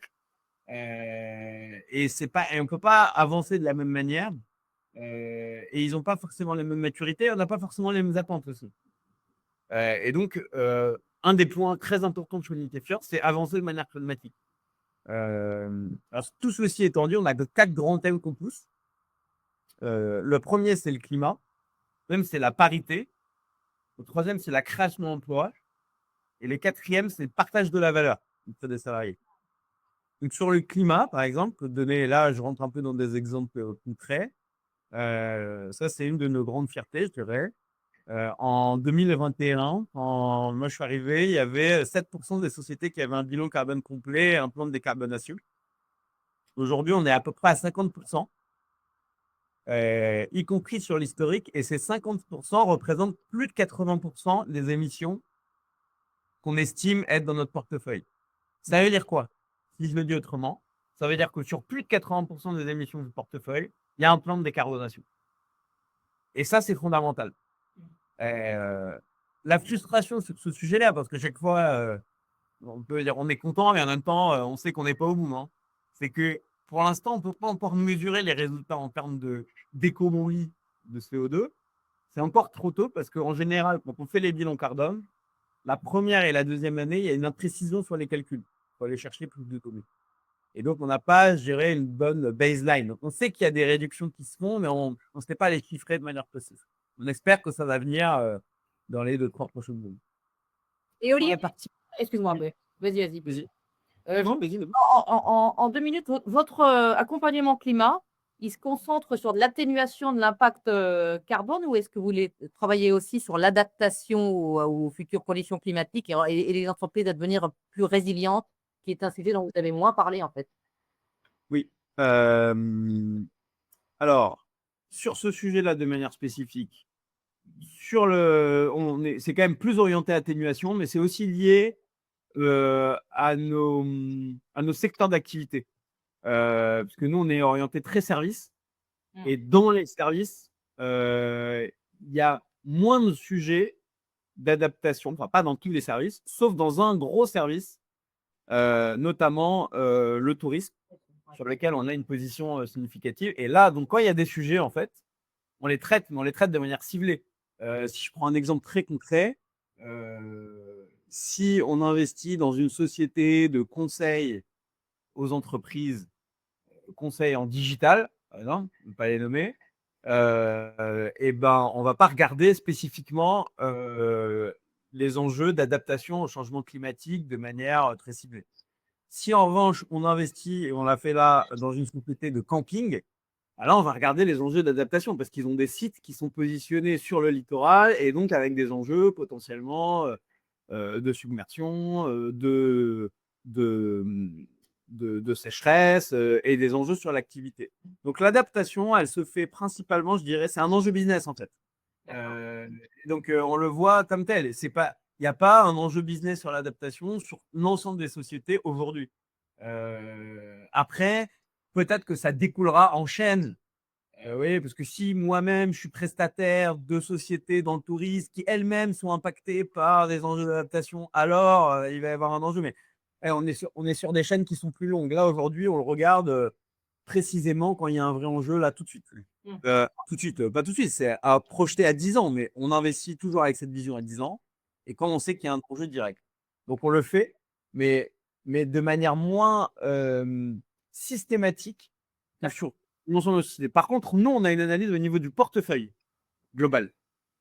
Et on ne peut pas avancer de la même manière. Et ils n'ont pas forcément la même maturité, on n'a pas forcément les mêmes attentes aussi. Et donc, un des points très importants de Montefiore, c'est avancer de manière pragmatique. Alors, tout ceci étant dit, on a 4 grands thèmes qu'on pousse. Le premier, c'est le climat. Le deuxième, c'est la parité. Le troisième, c'est la création d'emplois. Et le quatrième, c'est le partage de la valeur des salariés. Donc, sur le climat, par exemple, là, je rentre un peu dans des exemples concrets. Ça, c'est une de nos grandes fiertés, je dirais. En 2021, quand moi je suis arrivé, il y avait 7% des sociétés qui avaient un bilan carbone complet et un plan de décarbonation. Aujourd'hui, on est à peu près à 50%, y compris sur l'historique, et ces 50% représentent plus de 80% des émissions qu'on estime être dans notre portefeuille. Ça veut dire quoi? Si je le dis autrement, ça veut dire que sur plus de 80% des émissions du portefeuille, il y a un plan de décarbonation. Et ça, c'est fondamental. La frustration sur ce sujet-là, parce que chaque fois, on peut dire on est content, mais en même temps, on sait qu'on n'est pas au bout. Hein. C'est que pour l'instant, on ne peut pas encore mesurer les résultats en termes d'économie de CO2. C'est encore trop tôt parce qu'en général, quand on fait les bilans carbone, la première et la deuxième année, il y a une imprécision sur les calculs. Il faut aller chercher plus de données. Et donc, on n'a pas géré une bonne baseline. Donc, on sait qu'il y a des réductions qui se font, mais on ne sait pas les chiffrer de manière précise. On espère que ça va venir dans les 2-3 prochaines années. Et Olivier, excuse-moi, mais vas-y. Non, vas-y. En 2 minutes, votre accompagnement climat, il se concentre sur de l'atténuation de l'impact carbone ou est-ce que vous voulez travailler aussi sur l'adaptation aux futures conditions climatiques et les entreprises à devenir plus résilientes, qui est un sujet dont vous avez moins parlé en fait? Oui. Alors, sur ce sujet-là de manière spécifique, c'est quand même plus orienté à atténuation, mais c'est aussi lié à nos secteurs d'activité. Parce que nous, on est orienté très service. Et dans les services, il y a moins de sujets d'adaptation, enfin pas dans tous les services, sauf dans un gros service, notamment le tourisme, sur lequel on a une position significative. Et là, donc quand il y a des sujets, en fait, on les traite, mais on les traite de manière ciblée. Si je prends un exemple très concret, si on investit dans une société de conseil aux entreprises, conseil en digital, par exemple, je ne vais pas les nommer, et ben, on va pas regarder spécifiquement les enjeux d'adaptation au changement climatique de manière très ciblée. Si en revanche, on investit, et on l'a fait là, dans une société de camping, alors on va regarder les enjeux d'adaptation parce qu'ils ont des sites qui sont positionnés sur le littoral et donc avec des enjeux potentiellement de submersion, de, de sécheresse et des enjeux sur l'activité. Donc l'adaptation, elle se fait principalement, je dirais, c'est un enjeu business en fait. Donc on le voit comme tel. C'est pas, il n'y a pas un enjeu business sur l'adaptation sur l'ensemble des sociétés aujourd'hui. Après, peut-être que ça découlera en chaîne. Oui, parce que si moi-même je suis prestataire de sociétés dans le tourisme qui elles-mêmes sont impactées par des enjeux d'adaptation, alors il va y avoir un enjeu. Mais on est sur des chaînes qui sont plus longues. Là, aujourd'hui, on le regarde précisément quand il y a un vrai enjeu, là, tout de suite. Tout de suite, pas tout de suite, c'est à projeter à 10 ans, mais on investit toujours avec cette vision à 10 ans. Et quand on sait qu'il y a un enjeu direct. Donc, on le fait, mais, mais de manière moins systématique sur l'ensemble de la société. Par contre, nous, on a une analyse au niveau du portefeuille global.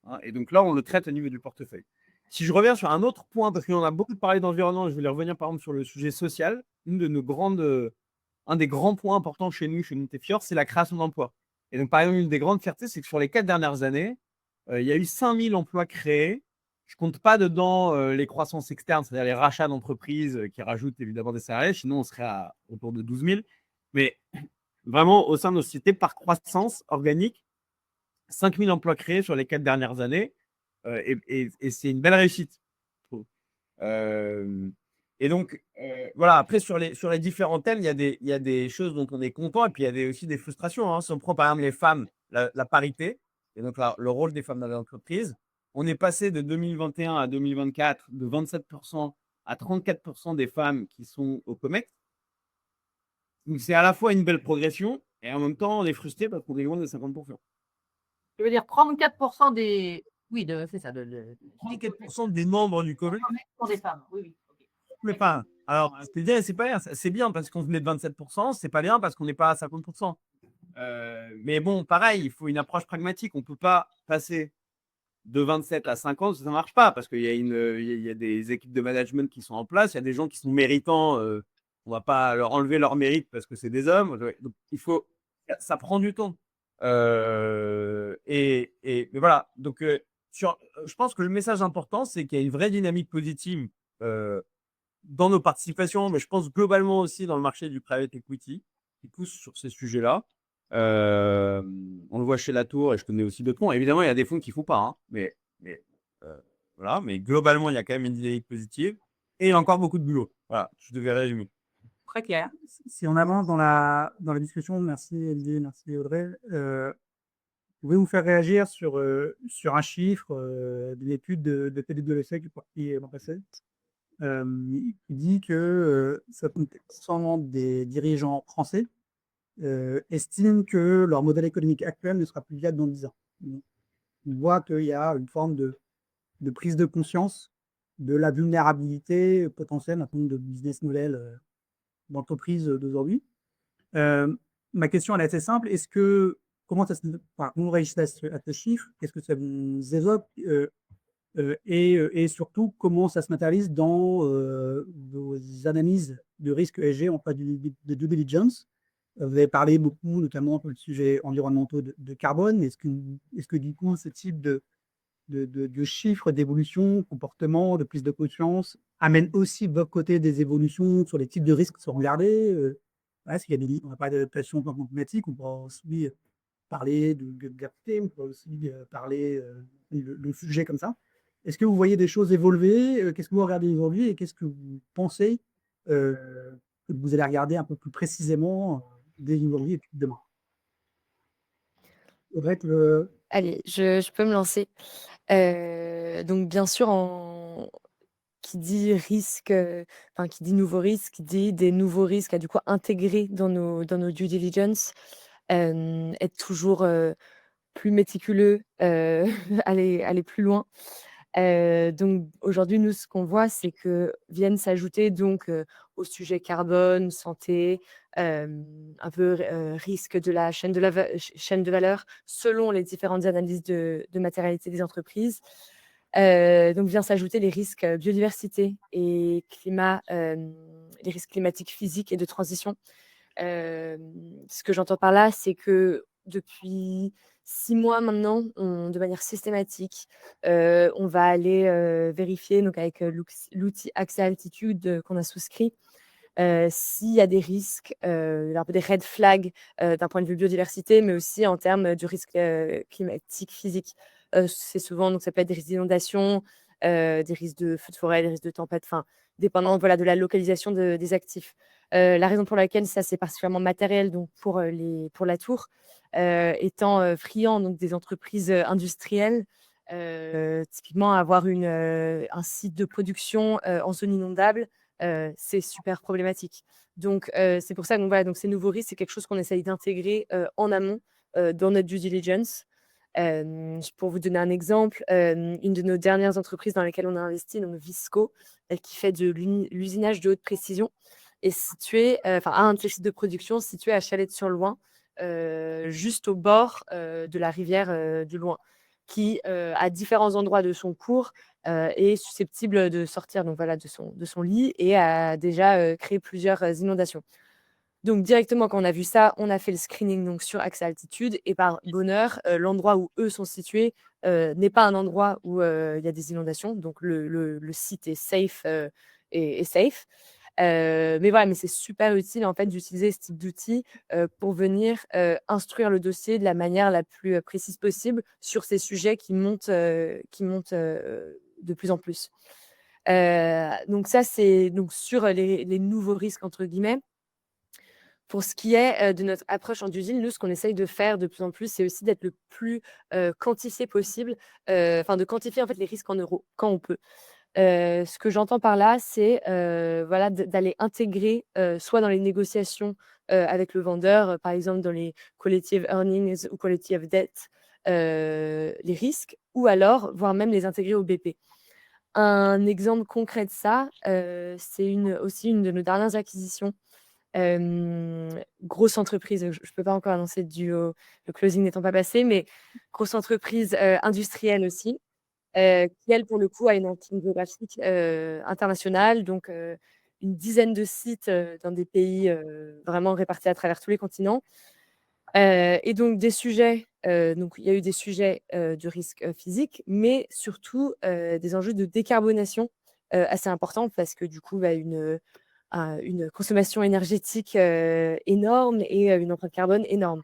Hein, et donc là, on le traite au niveau du portefeuille. Si je reviens sur un autre point, parce qu'on a beaucoup parlé d'environnement, je voulais revenir par exemple sur le sujet social. Un des grands points importants chez nous, chez Nuttefior, c'est la création d'emplois. Et donc, par exemple, une des grandes fiertés, c'est que sur les 4 dernières années, il y a eu 5000 emplois créés. Je compte pas dedans les croissances externes, c'est-à-dire les rachats d'entreprises qui rajoutent évidemment des salariés. Sinon, on serait autour de 12 000. Mais vraiment, au sein de nos sociétés, par croissance organique, 5000 emplois créés sur les 4 dernières années. Et c'est une belle réussite, je trouve. Et donc, voilà, après, sur les différents thèmes, il y a des choses dont on est content et puis il y a aussi des frustrations. Hein. Si on prend par exemple les femmes, la parité, et donc là, le rôle des femmes dans l'entreprise, on est passé de 2021 à 2024 de 27% à 34% des femmes qui sont au COMEX. Donc, c'est à la fois une belle progression et en même temps, on est frustré parce qu'on est loin de 50%. Je veux dire 34% des. Oui, c'est ça. 34% des membres du COMEX sont des femmes. Oui, oui. Okay. Mais pas. Alors, c'est pas bien. C'est bien parce qu'on venait de 27%, c'est pas bien parce qu'on n'est pas à 50%. Mais bon, pareil, il faut une approche pragmatique. On peut pas passer de 27 à 50, ça marche pas parce qu'il y a il y a des équipes de management qui sont en place, il y a des gens qui sont méritants. On va pas leur enlever leur mérite parce que c'est des hommes. Donc, ça prend du temps. Mais voilà. Donc, je pense que le message important, c'est qu'il y a une vraie dynamique positive dans nos participations, mais je pense globalement aussi dans le marché du private equity qui pousse sur ces sujets-là. On le voit chez Latour et je connais aussi d'autres fonds. Évidemment, il y a des fonds qui ne font pas, hein, voilà, mais globalement, il y a quand même une dynamique positive et il y a encore beaucoup de boulot. Voilà, je devais résumer. Très clair. Si on avance dans la discussion, merci Olivier, merci Audrey. Vous pouvez vous faire réagir sur un chiffre d'une étude de PwC qui est l'an passé. Il dit que 70% des dirigeants français estiment que leur modèle économique actuel ne sera plus viable dans 10 ans. On voit qu'il y a une forme de prise de conscience de la vulnérabilité potentielle d'un certain nombre de business models d'entreprises d'aujourd'hui. Ma question elle est assez simple. Comment ça vous réagissez à ce chiffre? Qu'est-ce que ça vous évoque et surtout, comment ça se matérialise dans vos analyses de risque ESG en phase de due diligence? Vous avez parlé beaucoup, notamment sur le sujet environnementaux de carbone. Est-ce que du coup, ce type de chiffres d'évolution, comportement, de prise de conscience amène aussi de votre côté des évolutions sur les types de risques qui sont regardés? S'il y a on va parler d'adaptation climatique, on pourra aussi parler de biodiversité, on pourra aussi parler le sujet comme ça. Est-ce que vous voyez des choses évoluer? Qu'est-ce que vous regardez aujourd'hui et qu'est-ce que vous pensez que vous allez regarder un peu plus précisément dès aujourd'hui et puis demain? Audrey, Allez, je peux me lancer. Donc bien sûr, qui dit risque, enfin qui dit nouveau risque, qui dit des nouveaux risques à du coup intégrer dans nos due diligence, être toujours plus méticuleux, aller plus loin. Donc aujourd'hui, nous, ce qu'on voit, c'est que viennent s'ajouter donc au sujet carbone, santé, un peu risque de la chaîne de valeur selon les différentes analyses de matérialité des entreprises. Donc vient s'ajouter les risques biodiversité et climat, les risques climatiques physiques et de transition. Ce que j'entends par là, c'est que depuis 6 mois maintenant, de manière systématique, on va aller vérifier donc avec l'outil Accès Altitude qu'on a souscrit, s'il y a des risques, un peu des red flags d'un point de vue biodiversité, mais aussi en termes de risques climatiques physiques. C'est souvent, donc ça peut être des risques d'inondation, des risques de feux de forêt, des risques de tempête, enfin, dépendant voilà, de la localisation des actifs. La raison pour laquelle ça, c'est particulièrement matériel donc pour la tour, étant friand donc, des entreprises industrielles, typiquement avoir un site de production en zone inondable, c'est super problématique. Donc, c'est pour ça que voilà, donc ces nouveaux risques, c'est quelque chose qu'on essaye d'intégrer en amont dans notre due diligence. Pour vous donner un exemple, une de nos dernières entreprises dans lesquelles on a investi, donc Visco, qui fait de l'usinage de haute précision, est située, enfin, a un de ses sites de production situé à Chalette-sur-Loing, juste au bord de la rivière du Loing, qui, à différents endroits de son cours, est susceptible de sortir donc voilà, de son lit et a déjà créé plusieurs inondations. Donc directement, quand on a vu ça, on a fait le screening donc sur Accès Altitude et par bonheur, l'endroit où eux sont situés n'est pas un endroit où il y a des inondations. Donc le site est safe, est safe. Mais voilà, mais c'est super utile en fait d'utiliser ce type d'outils pour venir instruire le dossier de la manière la plus précise possible sur ces sujets qui montent de plus en plus. Donc ça, c'est donc sur les nouveaux risques entre guillemets. Pour ce qui est de notre approche en due deal, nous, ce qu'on essaye de faire de plus en plus, c'est aussi d'être le plus quantifié possible, enfin de quantifier en fait les risques en euros quand on peut. Ce que j'entends par là, c'est voilà, d'aller intégrer soit dans les négociations avec le vendeur, par exemple dans les collective earnings ou collective debt, les risques, ou alors voire même les intégrer au BP. Un exemple concret de ça, c'est aussi une de nos dernières acquisitions. Grosse entreprise, je ne peux pas encore annoncer le closing n'étant pas passé, mais grosse entreprise industrielle aussi, qui elle, pour le coup, a une empreinte géographique internationale, donc une dizaine de sites dans des pays vraiment répartis à travers tous les continents. Et donc des sujets, donc il y a eu des sujets de risque physique, mais surtout des enjeux de décarbonation assez importants parce que du coup, une consommation énergétique énorme et une empreinte carbone énorme.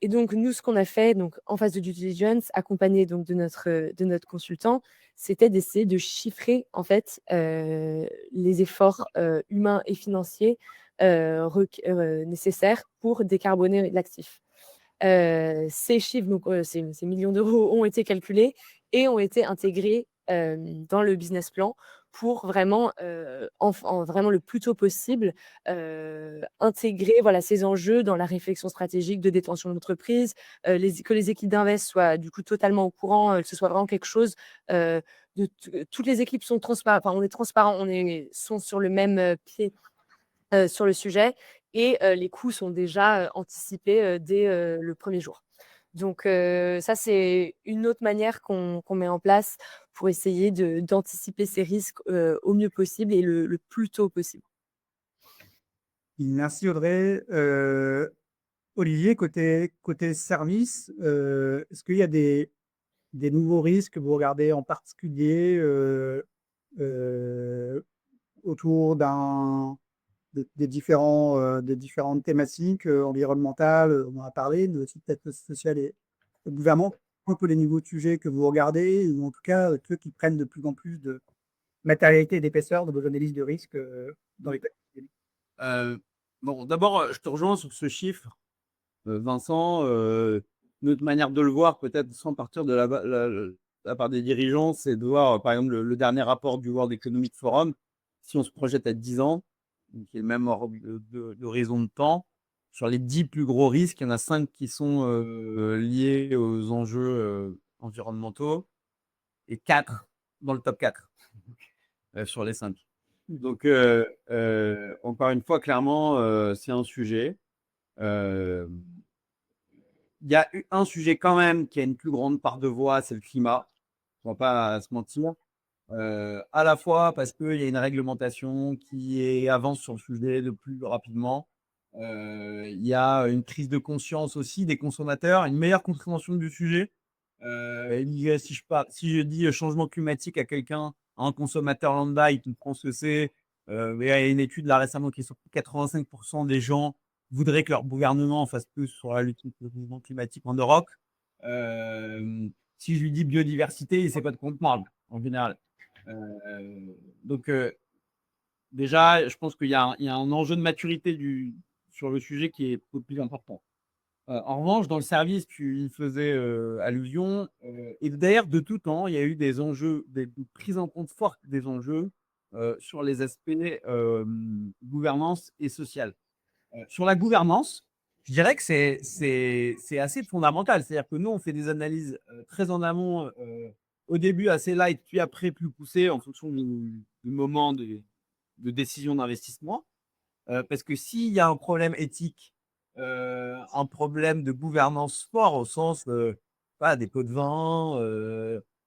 Et donc nous, ce qu'on a fait donc en phase de due diligence, accompagné donc de notre consultant, c'était d'essayer de chiffrer en fait les efforts humains et financiers nécessaires pour décarboner l'actif. Ces chiffres, donc ces millions d'euros ont été calculés et ont été intégrés dans le business plan pour vraiment, vraiment le plus tôt possible, intégrer voilà, ces enjeux dans la réflexion stratégique de détention d'entreprise, que les équipes d'invest soient du coup totalement au courant, que ce soit vraiment quelque chose toutes les équipes sont transparentes, enfin on est transparents, sont sur le même pied sur le sujet et les coûts sont déjà anticipés dès le premier jour. Donc ça, c'est une autre manière qu'on met en place pour essayer d'anticiper ces risques au mieux possible et le plus tôt possible. Merci Audrey. Olivier, côté service, est-ce qu'il y a des nouveaux risques que vous regardez en particulier autour des différentes thématiques environnementales, on en a parlé, mais aussi peut-être sociales et gouvernement, un peu les niveaux de sujets que vous regardez, ou en tout cas ceux qui prennent de plus en plus de matérialité et d'épaisseur de vos analyses de risque dans les collectivités. Bon, d'abord, je te rejoins sur ce chiffre, Vincent. Notre manière de le voir, peut-être sans partir de de la part des dirigeants, c'est de voir, par exemple, le dernier rapport du World Economic Forum, si on se projette à 10 ans, donc qui est le même d'horizon de temps, sur les 10 plus gros risques, il y en a 5 qui sont liés aux enjeux environnementaux et 4 dans le top 4 sur les 5. Donc, encore une fois, clairement, c'est un sujet. Il y a un sujet quand même qui a une plus grande part de voix, c'est le climat. On va pas se mentir. À la fois parce qu'il y a une réglementation qui avance sur le sujet de plus rapidement. Il y a une prise de conscience aussi des consommateurs, une meilleure compréhension du sujet. Si je dis changement climatique à quelqu'un, à un consommateur lambda, il comprend ce que c'est. Mais il y a une étude là récemment qui est sur 85% des gens voudraient que leur gouvernement fasse plus sur la lutte contre le changement climatique en Europe. Si je lui dis biodiversité, il ne sait pas de quoi on parle en général. Donc, déjà, je pense qu'il y a un enjeu de maturité sur le sujet qui est beaucoup plus important. En revanche, dans le service, tu y faisais allusion. Et d'ailleurs, de tout temps, il y a eu des enjeux, des prises en compte fortes des enjeux sur les aspects gouvernance et sociale. Sur la gouvernance, je dirais que c'est assez fondamental. C'est-à-dire que nous, on fait des analyses très en amont, au début assez light, puis après plus poussées en fonction du moment de décision d'investissement. Parce que s'il y a un problème éthique, un problème de gouvernance fort au sens pas des pots de vin,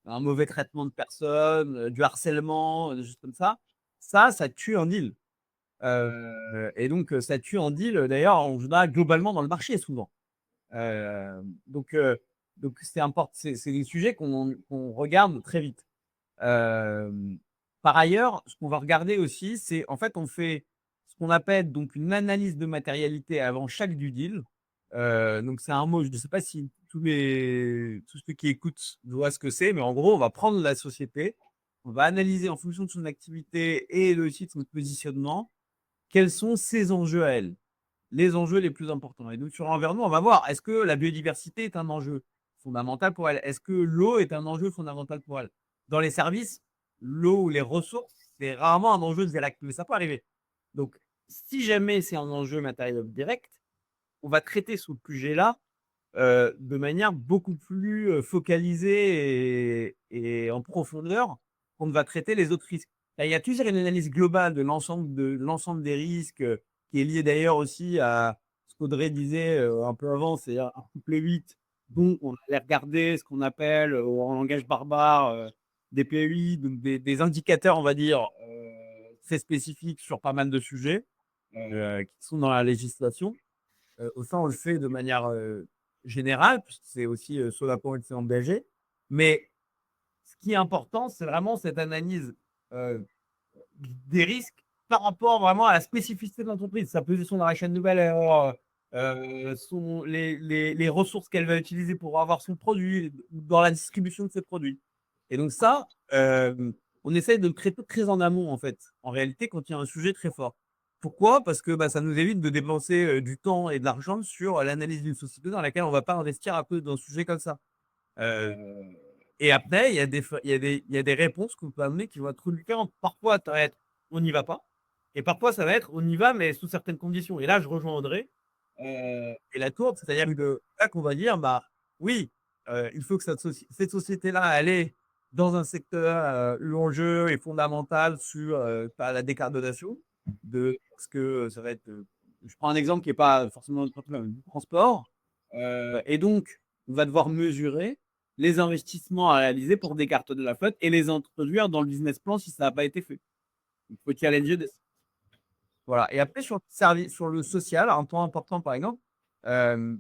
un mauvais traitement de personnes, du harcèlement, des choses comme ça tue un deal. Et donc, ça tue un deal, d'ailleurs, on a globalement dans le marché souvent. Donc, c'est important, c'est des sujets qu'on regarde très vite. Par ailleurs, ce qu'on va regarder aussi, c'est en fait, on fait ce qu'on appelle donc une analyse de matérialité avant chaque due deal. Donc, c'est un mot, je ne sais pas si tous ceux qui écoutent voient ce que c'est, mais en gros, on va prendre la société, on va analyser en fonction de son activité et aussi de son positionnement, quels sont ses enjeux à elle, les enjeux les plus importants. Et donc, sur l'environnement, on va voir, est-ce que la biodiversité est un enjeu fondamental pour elle? Est-ce que l'eau est un enjeu fondamental pour elle? Dans les services, l'eau ou les ressources, c'est rarement un enjeu de Via Lactée, mais ça peut arriver. Donc, si jamais c'est un enjeu matériel direct, on va traiter ce sujet-là de manière beaucoup plus focalisée et en profondeur qu'on va traiter les autres risques. Là, il y a toujours une analyse globale de l'ensemble des risques qui est liée d'ailleurs aussi à ce qu'Audrey disait un peu avant, c'est-à-dire article 8, dont on allait regarder ce qu'on appelle en langage barbare des PEI, donc des indicateurs, on va dire, très spécifiques sur pas mal de sujets qui sont dans la législation. Ça, on le fait de manière générale, puisque c'est aussi ce à quoi on s'est engagé. Mais ce qui est important, c'est vraiment cette analyse des risques par rapport vraiment à la spécificité de l'entreprise, sa position dans la chaîne de valeur, les ressources qu'elle va utiliser pour avoir son produit, dans la distribution de ses produits. Et donc ça, on essaye de le traiter très en amont, en fait, en réalité, quand il y a un sujet très fort. Pourquoi? Parce que ça nous évite de dépenser du temps et de l'argent sur l'analyse d'une société dans laquelle on ne va pas investir à cause d'un sujet comme ça. Et après, il y a des réponses qu'on peut amener qui vont être différentes. Parfois, ça va être on n'y va pas. Et parfois, ça va être on y va, mais sous certaines conditions. Et là, je rejoins André et la tourbe, c'est-à-dire que là, qu'on va dire oui, il faut que cette société-là, elle est dans un secteur où l'enjeu est fondamental sur la décarbonation, parce que ça va être. Je prends un exemple qui n'est pas forcément du transport. Et donc, on va devoir mesurer les investissements à réaliser pour décartonner la flotte et les introduire dans le business plan si ça n'a pas été fait. Il faut challenger des. Voilà. Et après, sur le service, sur le social, un point important, par exemple, on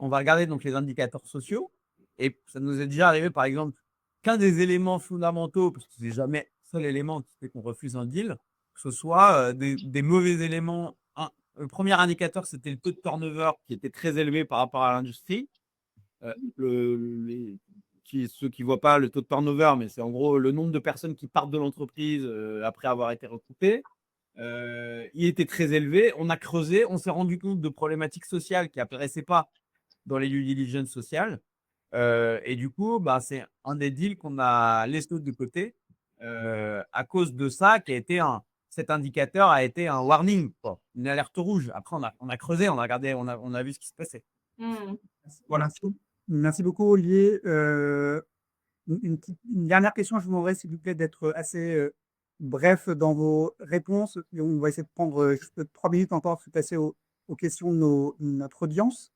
va regarder donc les indicateurs sociaux. Et ça nous est déjà arrivé, par exemple, qu'un des éléments fondamentaux, parce que c'est jamais le seul élément qui fait qu'on refuse un deal, que ce soit des mauvais éléments. Le premier indicateur, c'était le taux de turnover qui était très élevé par rapport à l'industrie. Ceux qui ne voient pas le taux de turnover, mais c'est en gros le nombre de personnes qui partent de l'entreprise après avoir été recrutées. Il était très élevé. On a creusé, on s'est rendu compte de problématiques sociales qui n'apparaissaient pas dans les due diligence sociales. Et du coup, bah, c'est un des deals qu'on a laissé de côté à cause de ça, cet indicateur a été un warning, quoi, une alerte rouge. Après, on a creusé, on a regardé, on a vu ce qui se passait. Mmh. Voilà. Merci beaucoup, Olivier. Une dernière question, je vous demanderai, s'il vous plaît, d'être assez bref dans vos réponses. Et on va essayer de prendre juste 3 minutes encore pour passer aux questions de notre audience.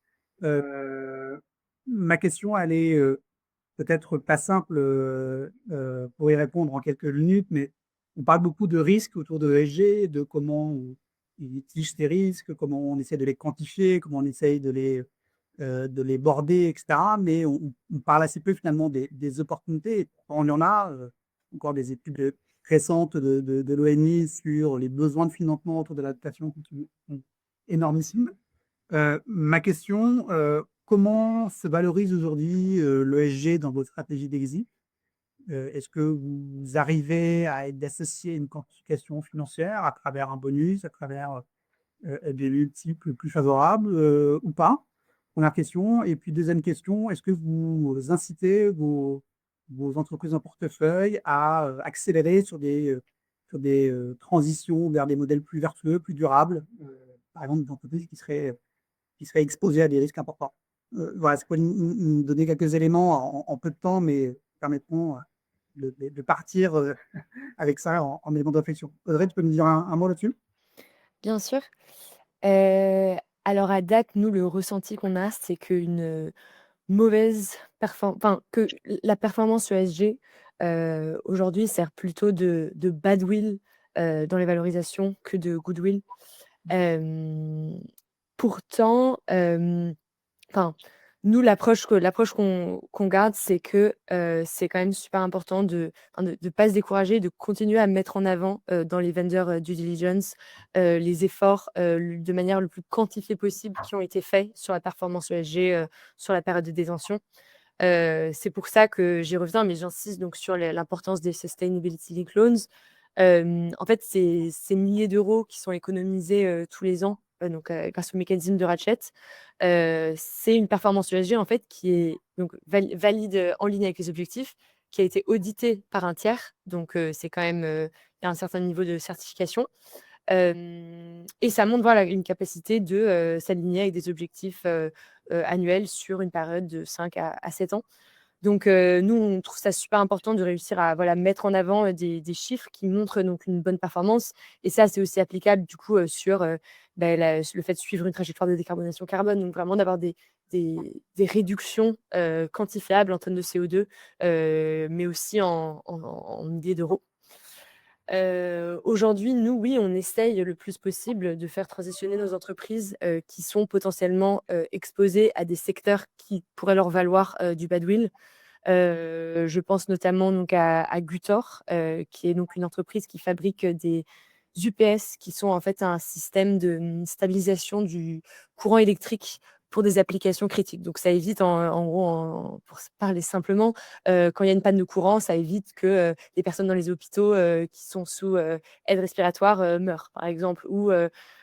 Ma question, elle est peut-être pas simple pour y répondre en quelques minutes, mais on parle beaucoup de risques autour de l'ESG, de comment on utilise ces risques, comment on essaie de les quantifier, comment on essaye de les border, etc. Mais on parle assez peu finalement des opportunités. On y en a encore des études récentes de l'ONI sur les besoins de financement autour de l'adaptation qui sont énormissimes. Ma question, comment se valorise aujourd'hui l'ESG dans votre stratégie d'exit? Est-ce que vous arrivez à être associé à une quantification financière à travers un bonus, à travers des multiples plus favorables ou pas? Première question. Et puis deuxième question, est-ce que vous incitez vos entreprises en portefeuille à accélérer sur des transitions vers des modèles plus vertueux, plus durables, par exemple des entreprises qui seraient exposées à des risques importants? Voilà, c'est pour nous donner quelques éléments en peu de temps, mais permettront de partir avec ça en élément de réflexion. Audrey, tu peux me dire un mot là-dessus? Bien sûr. Heu, alors à date, nous, le ressenti qu'on a, c'est qu'une mauvaise que la performance ESG, aujourd'hui sert plutôt de badwill, dans les valorisations que de goodwill. Hem, pourtant, enfin, nous l'approche qu'on garde, c'est que, c'est quand même super important de pas se décourager, de continuer à mettre en avant, dans les vendor due diligence, les efforts, de manière le plus quantifiée possible qui ont été faits sur la performance ESG, sur la période de détention. C'est pour ça que j'y reviens, mais j'insiste donc sur l'importance des sustainability linked loans. En fait, ces milliers d'euros qui sont économisés, tous les ans, donc grâce au mécanisme de ratchet, c'est une performance ESG en fait qui est donc valide, en ligne avec les objectifs, qui a été auditée par un tiers. Donc c'est quand même, il y a un certain niveau de certification. Et ça montre voilà une capacité de, s'aligner avec des objectifs, annuels sur une période de 5 à 7 ans. Donc nous, on trouve ça super important de réussir à voilà, mettre en avant, des chiffres qui montrent donc une bonne performance et ça, c'est aussi applicable du coup, sur, le fait de suivre une trajectoire de décarbonation carbone. Donc vraiment d'avoir des réductions, quantifiables en tonnes de CO2, mais aussi en milliers d'euros. Aujourd'hui, nous, oui, on essaye le plus possible de faire transitionner nos entreprises, qui sont potentiellement, exposées à des secteurs qui pourraient leur valoir, du badwill. Je pense notamment donc à Gutor, qui est donc une entreprise qui fabrique, des UPS qui sont en fait un système de, stabilisation du courant électrique pour des applications critiques. Donc ça évite en gros, pour se parler simplement, quand il y a une panne de courant, ça évite que, les personnes dans les hôpitaux, qui sont sous, aide respiratoire, meurent par exemple ou,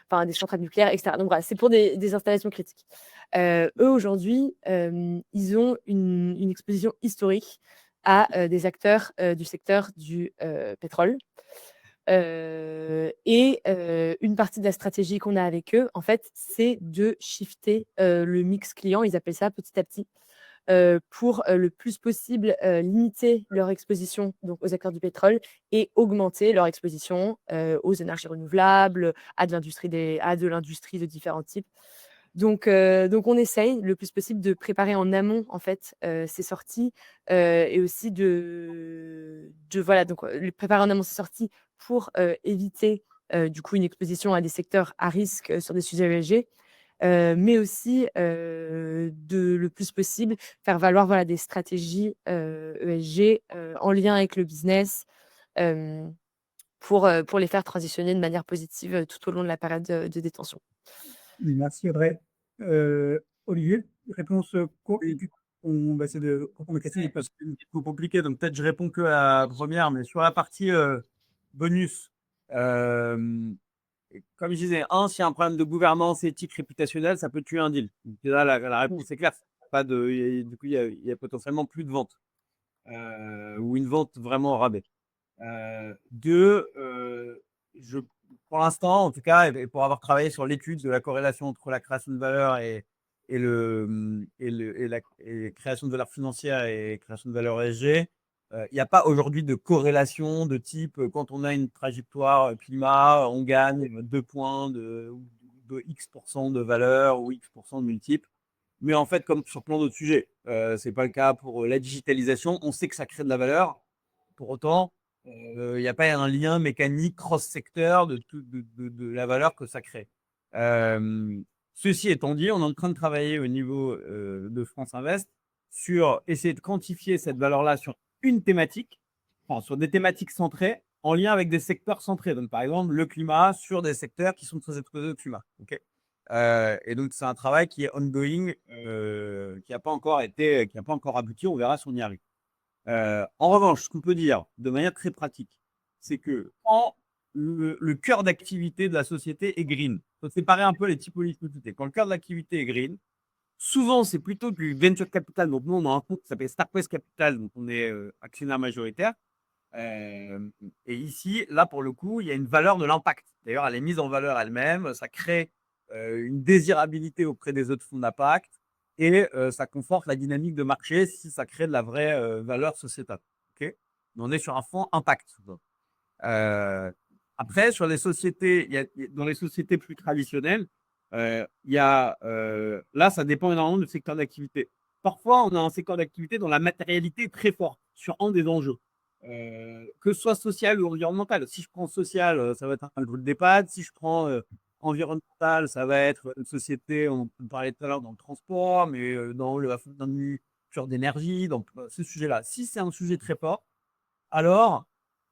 enfin des centrales nucléaires et cetera. Donc voilà, c'est pour des installations critiques. Eux aujourd'hui, ils ont une exposition historique à, des acteurs, du secteur du, pétrole. Une partie de la stratégie qu'on a avec eux, en fait, c'est de shifter, le mix client, ils appellent ça petit à petit, pour, le plus possible, limiter leur exposition donc aux acteurs du pétrole et augmenter leur exposition, aux énergies renouvelables, à de l'industrie de différents types. Donc on essaye le plus possible de préparer en amont en fait, ces sorties, et aussi de voilà donc, les préparer en amont ces sorties pour, éviter, du coup une exposition à des secteurs à risque, sur des sujets ESG, mais aussi, de le plus possible faire valoir voilà des stratégies, ESG, en lien avec le business, hem, pour les faire transitionner de manière positive, tout au long de la période, de détention. Oui, merci Audrey. Olivier, réponse courte et puis on va essayer de reprendre la question. Parce que c'est un petit peu compliqué, donc peut-être je réponds que à la première, mais sur la partie bonus, comme je disais, s'il y a un problème de gouvernance éthique réputationnelle, ça peut tuer un deal. Donc là, la réponse est claire. pas de, du coup, il y a potentiellement plus de vente ou une vente vraiment au rabais. Deux, pour l'instant, en tout cas, et pour avoir travaillé sur l'étude de la corrélation entre la création de valeur et création de valeur financière et création de valeur ESG, il n'y a pas aujourd'hui de corrélation de type quand on a une trajectoire climat, on gagne 2 points de X% de valeur ou X% de multiple. Mais en fait, comme sur plein d'autres sujets, c'est pas le cas pour la digitalisation. On sait que ça crée de la valeur. Pour autant, il n'y a pas un lien mécanique cross-secteur de la valeur que ça crée. Ceci étant dit, on est en train de travailler au niveau de France Invest sur essayer de quantifier cette valeur-là sur une thématique, enfin, sur des thématiques centrées en lien avec des secteurs centrés. Donc, par exemple, le climat sur des secteurs qui sont très exposés au climat. Okay, et donc, c'est un travail qui est ongoing, qui n'a pas encore abouti. On verra si on y arrive. En revanche, ce qu'on peut dire de manière très pratique, c'est que quand le cœur d'activité de la société est green, il faut séparer un peu les typologies de société. Quand le cœur de l'activité est green, souvent, c'est plutôt du venture capital. Donc, nous, on a un fonds qui s'appelle Starquest Capital, donc on est actionnaire majoritaire. Et ici, là, pour le coup, il y a une valeur de l'impact. D'ailleurs, elle est mise en valeur elle-même. Ça crée une désirabilité auprès des autres fonds d'impact et ça conforte la dynamique de marché si ça crée de la vraie valeur sociétale. Okay, mais on est sur un fonds impact. Après, sur les sociétés, dans les sociétés plus traditionnelles, là, ça dépend énormément du secteur d'activité. Parfois, on a un secteur d'activité dont la matérialité est très forte sur un des enjeux. Que ce soit social ou environnemental. Si je prends social, ça va être un groupe d'EHPAD. Si je prends environnemental, ça va être une société, on parlait tout à l'heure dans le transport, mais dans la fourniture d'énergie, dans ce sujet-là. Si c'est un sujet très fort, alors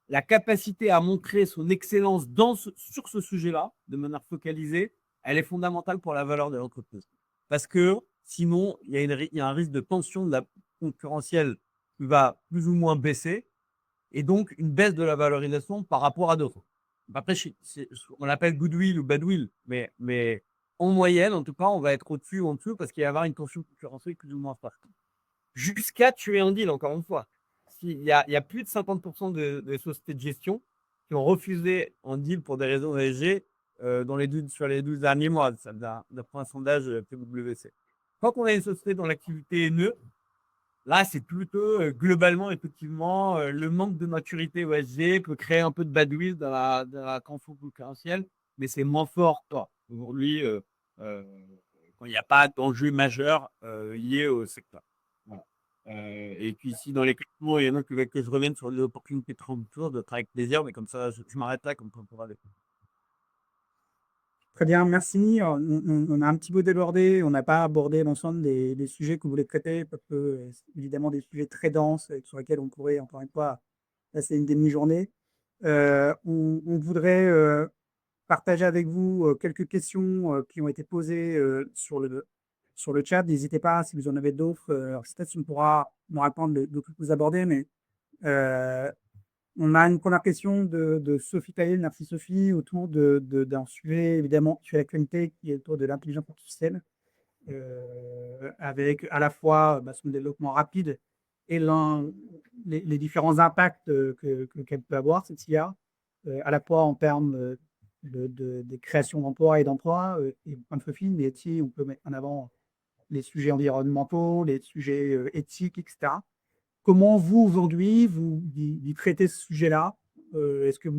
la capacité à montrer son excellence sur ce sujet-là, de manière focalisée, elle est fondamentale pour la valeur de l'entreprise. Parce que sinon, il y a un risque de tension de la concurrentielle qui va plus ou moins baisser et donc une baisse de la valorisation par rapport à d'autres. Après, on l'appelle goodwill ou badwill, mais en moyenne, en tout cas, on va être au-dessus ou en dessous parce qu'il va y avoir une tension concurrentielle plus ou moins forte. Jusqu'à tuer un deal, encore une fois. Il y a plus de 50% de sociétés de gestion qui ont refusé un deal pour des raisons ESG sur les 12 derniers mois, d'après un sondage PwC. Quand on a une société dont l'activité est neutre, là, c'est plutôt globalement, effectivement, le manque de maturité ESG peut créer un peu de badwill dans la conflit concurrentielle, mais c'est moins fort, toi. Aujourd'hui, quand il n'y a pas d'enjeu majeur lié au secteur. Voilà. Et puis, si dans les questions, il y en a qui veulent que je revienne sur les opportunités de retour, de travailler avec plaisir, mais comme ça, je m'arrête là, comme ça, on pourra aller. Très bien, merci. On a un petit peu débordé, on n'a pas abordé l'ensemble des sujets que vous voulez traiter, parce que évidemment des sujets très denses sur lesquels on pourrait, encore une fois, passer une demi-journée. On voudrait partager avec vous quelques questions qui ont été posées sur le chat. N'hésitez pas, si vous en avez d'autres. Alors, peut-être on pourra nous répondre de que vous abordez, mais on a une première question de Sophie Taïl, merci Sophie, autour d'un sujet évidemment sur l'actualité qui est autour de l'intelligence artificielle, avec à la fois son développement rapide et les différents impacts qu'elle peut avoir, cette IA, à la fois en termes de création d'emplois et d'emplois, et point de Sophie, mais aussi on peut mettre en avant les sujets environnementaux, les sujets éthiques, etc. Comment vous, aujourd'hui, vous traitez ce sujet-là? Est-ce que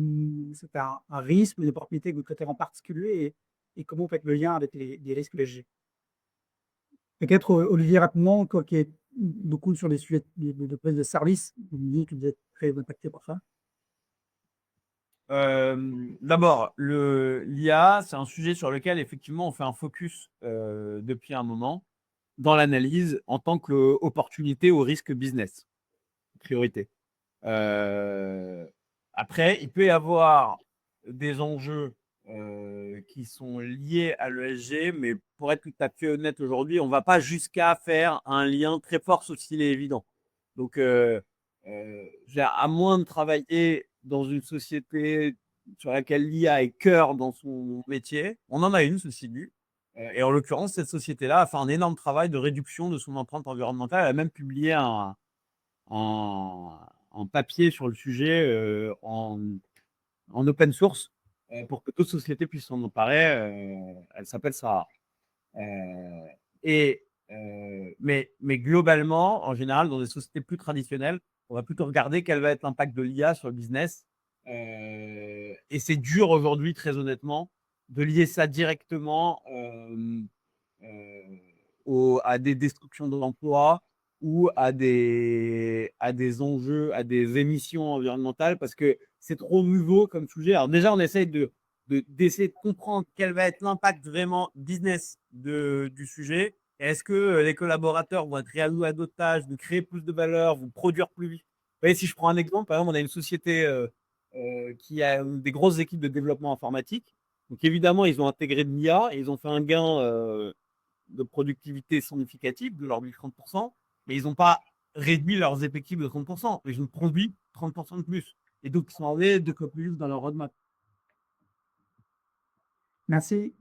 c'est un risque, une opportunité que vous traitez en particulier et comment vous faites le lien avec les risques ESG? Peut-être, Olivier, rapidement, toi qui es beaucoup sur les sujets de prise de service, vous me dites que vous êtes très impacté par ça. D'abord, l'IA, c'est un sujet sur lequel, effectivement, on fait un focus depuis un moment dans l'analyse en tant qu'opportunité au risque business, priorité. Après, il peut y avoir des enjeux qui sont liés à l'ESG, mais pour être tout à fait honnête aujourd'hui, on ne va pas jusqu'à faire un lien très fort, sauf s'il est évident. Donc, à moins de travailler dans une société sur laquelle l'IA est cœur dans son métier, on en a une, ceci dit, Et en l'occurrence, cette société-là a fait un énorme travail de réduction de son empreinte environnementale. Elle a même publié un papier sur le sujet en open source pour que d'autres sociétés puissent s'en emparer. Elle s'appelle Sarah. Mais globalement, en général, dans des sociétés plus traditionnelles, on va plutôt regarder quel va être l'impact de l'IA sur le business. Et c'est dur aujourd'hui, très honnêtement, de lier ça directement à des destructions de l'emploi ou à des enjeux, à des émissions environnementales, parce que c'est trop nouveau comme sujet. Alors déjà, on essaye d'essayer de comprendre quel va être l'impact vraiment business du sujet. Et est-ce que les collaborateurs vont être réalloués à d'autres tâches, de créer plus de valeur, vont produire plus vite? Vous voyez, si je prends un exemple, par exemple, on a une société qui a des grosses équipes de développement informatique. Donc évidemment, ils ont intégré de l'IA et ils ont fait un gain de productivité significative de l'ordre de 30%, mais ils n'ont pas réduit leurs effectifs de 30%, mais ils ont produit 30% de plus. Et donc, ils sont enlevés de copier dans leur roadmap. Merci.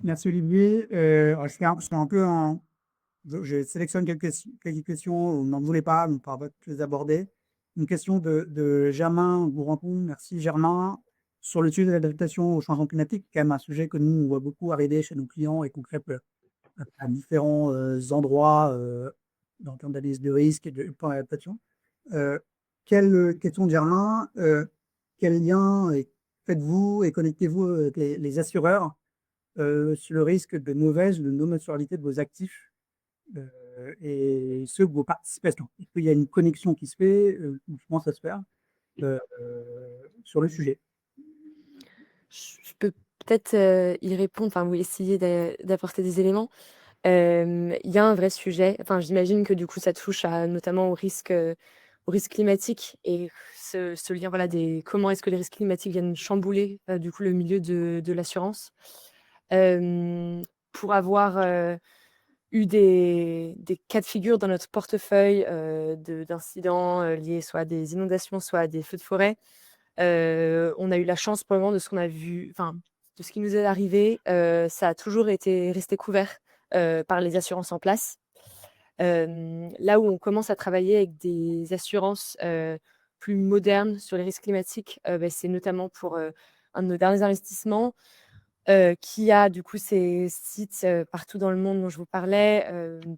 Merci Olivier. C'est un peu un. Je sélectionne quelques questions, on n'en voulait pas, mais on va les aborder. Une question de Germain Gouranton. Merci Germain. Sur le sujet de l'adaptation au changement climatique, quand même un sujet que nous, on voit beaucoup arriver chez nos clients et qu'on crée à différents endroits en termes d'analyse de risque et de plan d'adaptation. Quelle question de Germain, quel lien faites-vous et connectez-vous avec les assureurs sur le risque de mauvaise ou de non-maturité de vos actifs et ceux de vos participations? Est-ce qu'il y a une connexion qui se fait, comment ça se fait sur le sujet? Je peux peut-être y répondre, enfin, vous essayer d'apporter des éléments. Il y a un vrai sujet. Enfin, j'imagine que du coup, ça touche notamment au risque climatique et ce lien, voilà, comment est-ce que les risques climatiques viennent chambouler du coup le milieu de l'assurance. Pour avoir eu des cas de figure dans notre portefeuille d'incidents liés soit à des inondations, soit à des feux de forêt, on a eu la chance probablement de ce qu'on a vu, enfin, de ce qui nous est arrivé. Ça a toujours resté couvert par les assurances en place. Là où on commence à travailler avec des assurances plus modernes sur les risques climatiques, c'est notamment pour un de nos derniers investissements qui a du coup ces sites partout dans le monde dont je vous parlais,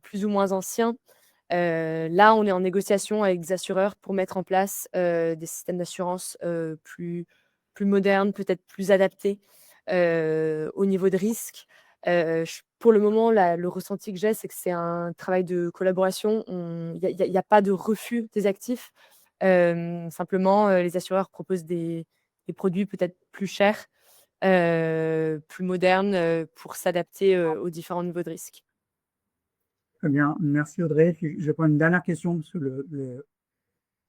plus ou moins anciens. Là, on est en négociation avec des assureurs pour mettre en place des systèmes d'assurance plus modernes, peut-être plus adaptés au niveau de risque. Pour le moment, le ressenti que j'ai, c'est que c'est un travail de collaboration. Il n'y a pas de refus des actifs. Simplement, les assureurs proposent des produits peut-être plus chers, plus modernes pour s'adapter aux différents niveaux de risque. Très bien, merci Audrey. Je vais prendre une dernière question parce que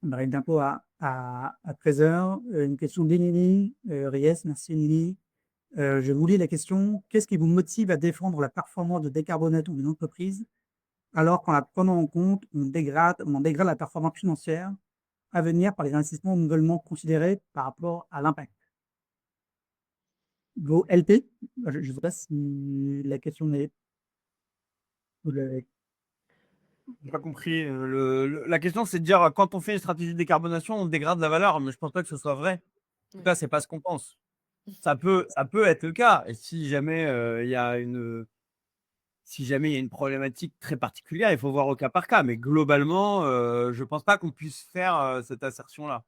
on arrive bientôt à 13h. Une question d'Émilie Ries. Merci Émilie. Je vous lis la question. Qu'est-ce qui vous motive à défendre la performance de décarbonation d'une entreprise alors qu'en la prenant en compte, on dégrade la performance financière à venir par les investissements nouvellement considérés par rapport à l'impact? Vos LP, je ne sais pas si la question est. Vous l'avez. J'ai pas compris. La question, c'est de dire quand on fait une stratégie de décarbonation, on dégrade la valeur, mais je pense pas que ce soit vrai. En tout cas, c'est pas ce qu'on pense. Ça peut être le cas. Et si jamais il y a une problématique très particulière, il faut voir au cas par cas. Mais globalement, je pense pas qu'on puisse faire cette assertion-là.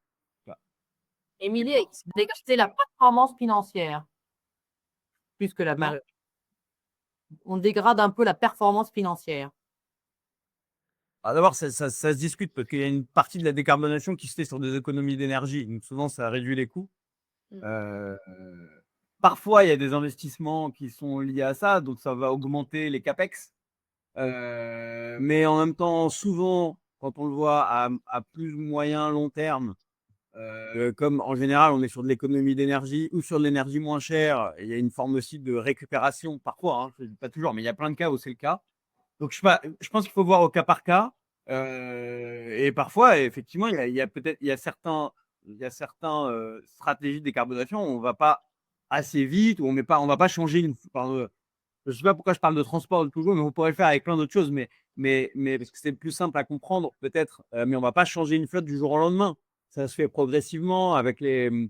Émilie, dégager la performance financière. Plus que la valeur. On dégrade un peu la performance financière. D'abord, ça se discute parce qu'il y a une partie de la décarbonation qui se fait sur des économies d'énergie. Donc souvent, ça réduit les coûts. Parfois, il y a des investissements qui sont liés à ça, donc ça va augmenter les CAPEX. Mais en même temps, souvent, quand on le voit à plus moyen, long terme, comme en général, on est sur de l'économie d'énergie ou sur de l'énergie moins chère, il y a une forme aussi de récupération, parfois, pas toujours, mais il y a plein de cas où c'est le cas. Donc, je pense qu'il faut voir au cas par cas. Et parfois, effectivement, il y a certaines stratégies de décarbonation où on ne va pas assez vite, où on va pas changer je sais pas pourquoi je parle de transport toujours, mais on pourrait le faire avec plein d'autres choses, mais parce que c'est plus simple à comprendre peut-être, mais on va pas changer une flotte du jour au lendemain. Ça se fait progressivement avec les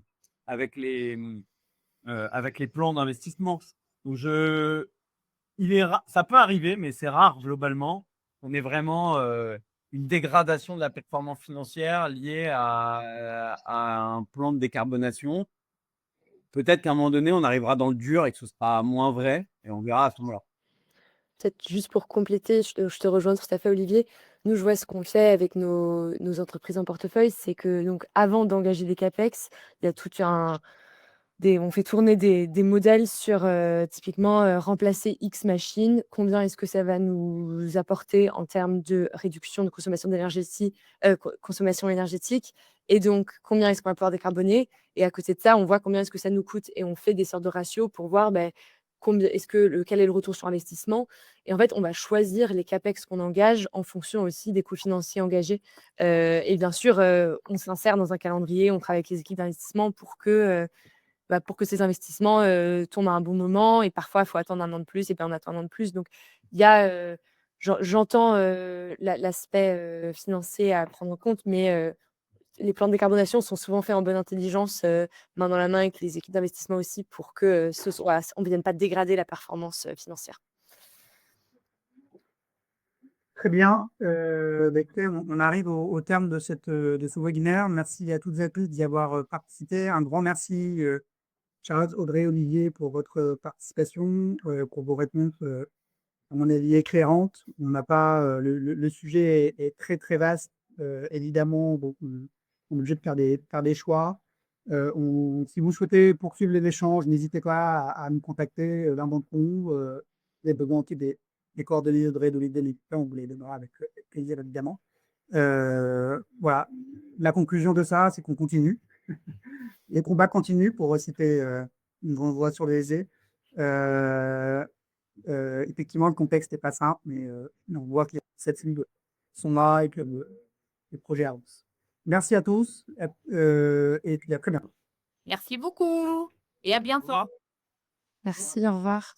plans d'investissement. Donc ça peut arriver, mais c'est rare globalement. On est vraiment une dégradation de la performance financière liée à un plan de décarbonation. Peut-être qu'à un moment donné, on arrivera dans le dur et que ce sera moins vrai, et on verra à ce moment-là. Peut-être juste pour compléter, je te rejoins tout à fait, Olivier. Nous, je vois ce qu'on fait avec nos entreprises en portefeuille, c'est que donc avant d'engager des CAPEX, il y a tout on fait tourner des modèles sur typiquement remplacer X machines, combien est-ce que ça va nous apporter en termes de réduction de consommation consommation énergétique, et donc combien est-ce qu'on va pouvoir décarboner. Et à côté de ça, on voit combien est-ce que ça nous coûte, et on fait des sortes de ratios pour voir quel est le retour sur investissement. Et en fait, on va choisir les CAPEX qu'on engage en fonction aussi des coûts financiers engagés. Et bien sûr, on s'insère dans un calendrier, on travaille avec les équipes d'investissement pour que ces investissements tombent à un bon moment. Et parfois, il faut attendre un an de plus, et puis on attend un an de plus. Donc, il y a, j'entends l'aspect financier à prendre en compte, mais les plans de décarbonation sont souvent faits en bonne intelligence, main dans la main avec les équipes d'investissement aussi, pour que on ne vienne pas dégrader la performance financière. Très bien. Écoutez, on arrive au terme de ce webinaire. Merci à toutes et à tous d'y avoir participé. Un grand merci, Charlotte, Audrey, Olivier, pour votre participation, pour vos réponses, à mon avis, éclairantes. On n'a pas, le sujet est très, très vaste. Évidemment, bon, on est obligé de faire des choix. Si vous souhaitez poursuivre les échanges, n'hésitez pas à nous contacter d'un d'entre nous. Vous avez besoin aussi des coordonnées d'Audrey, d'Olivier, on vous les donnera avec plaisir, évidemment. Voilà. La conclusion de ça, c'est qu'on continue. Les combats continuent, pour reciter une grande voix sur les aisés. Effectivement, le contexte n'est pas simple, mais on voit que les recettes sont là et que les projets avancent. Merci à tous et à très bientôt. Merci beaucoup et à bientôt. Merci, au revoir.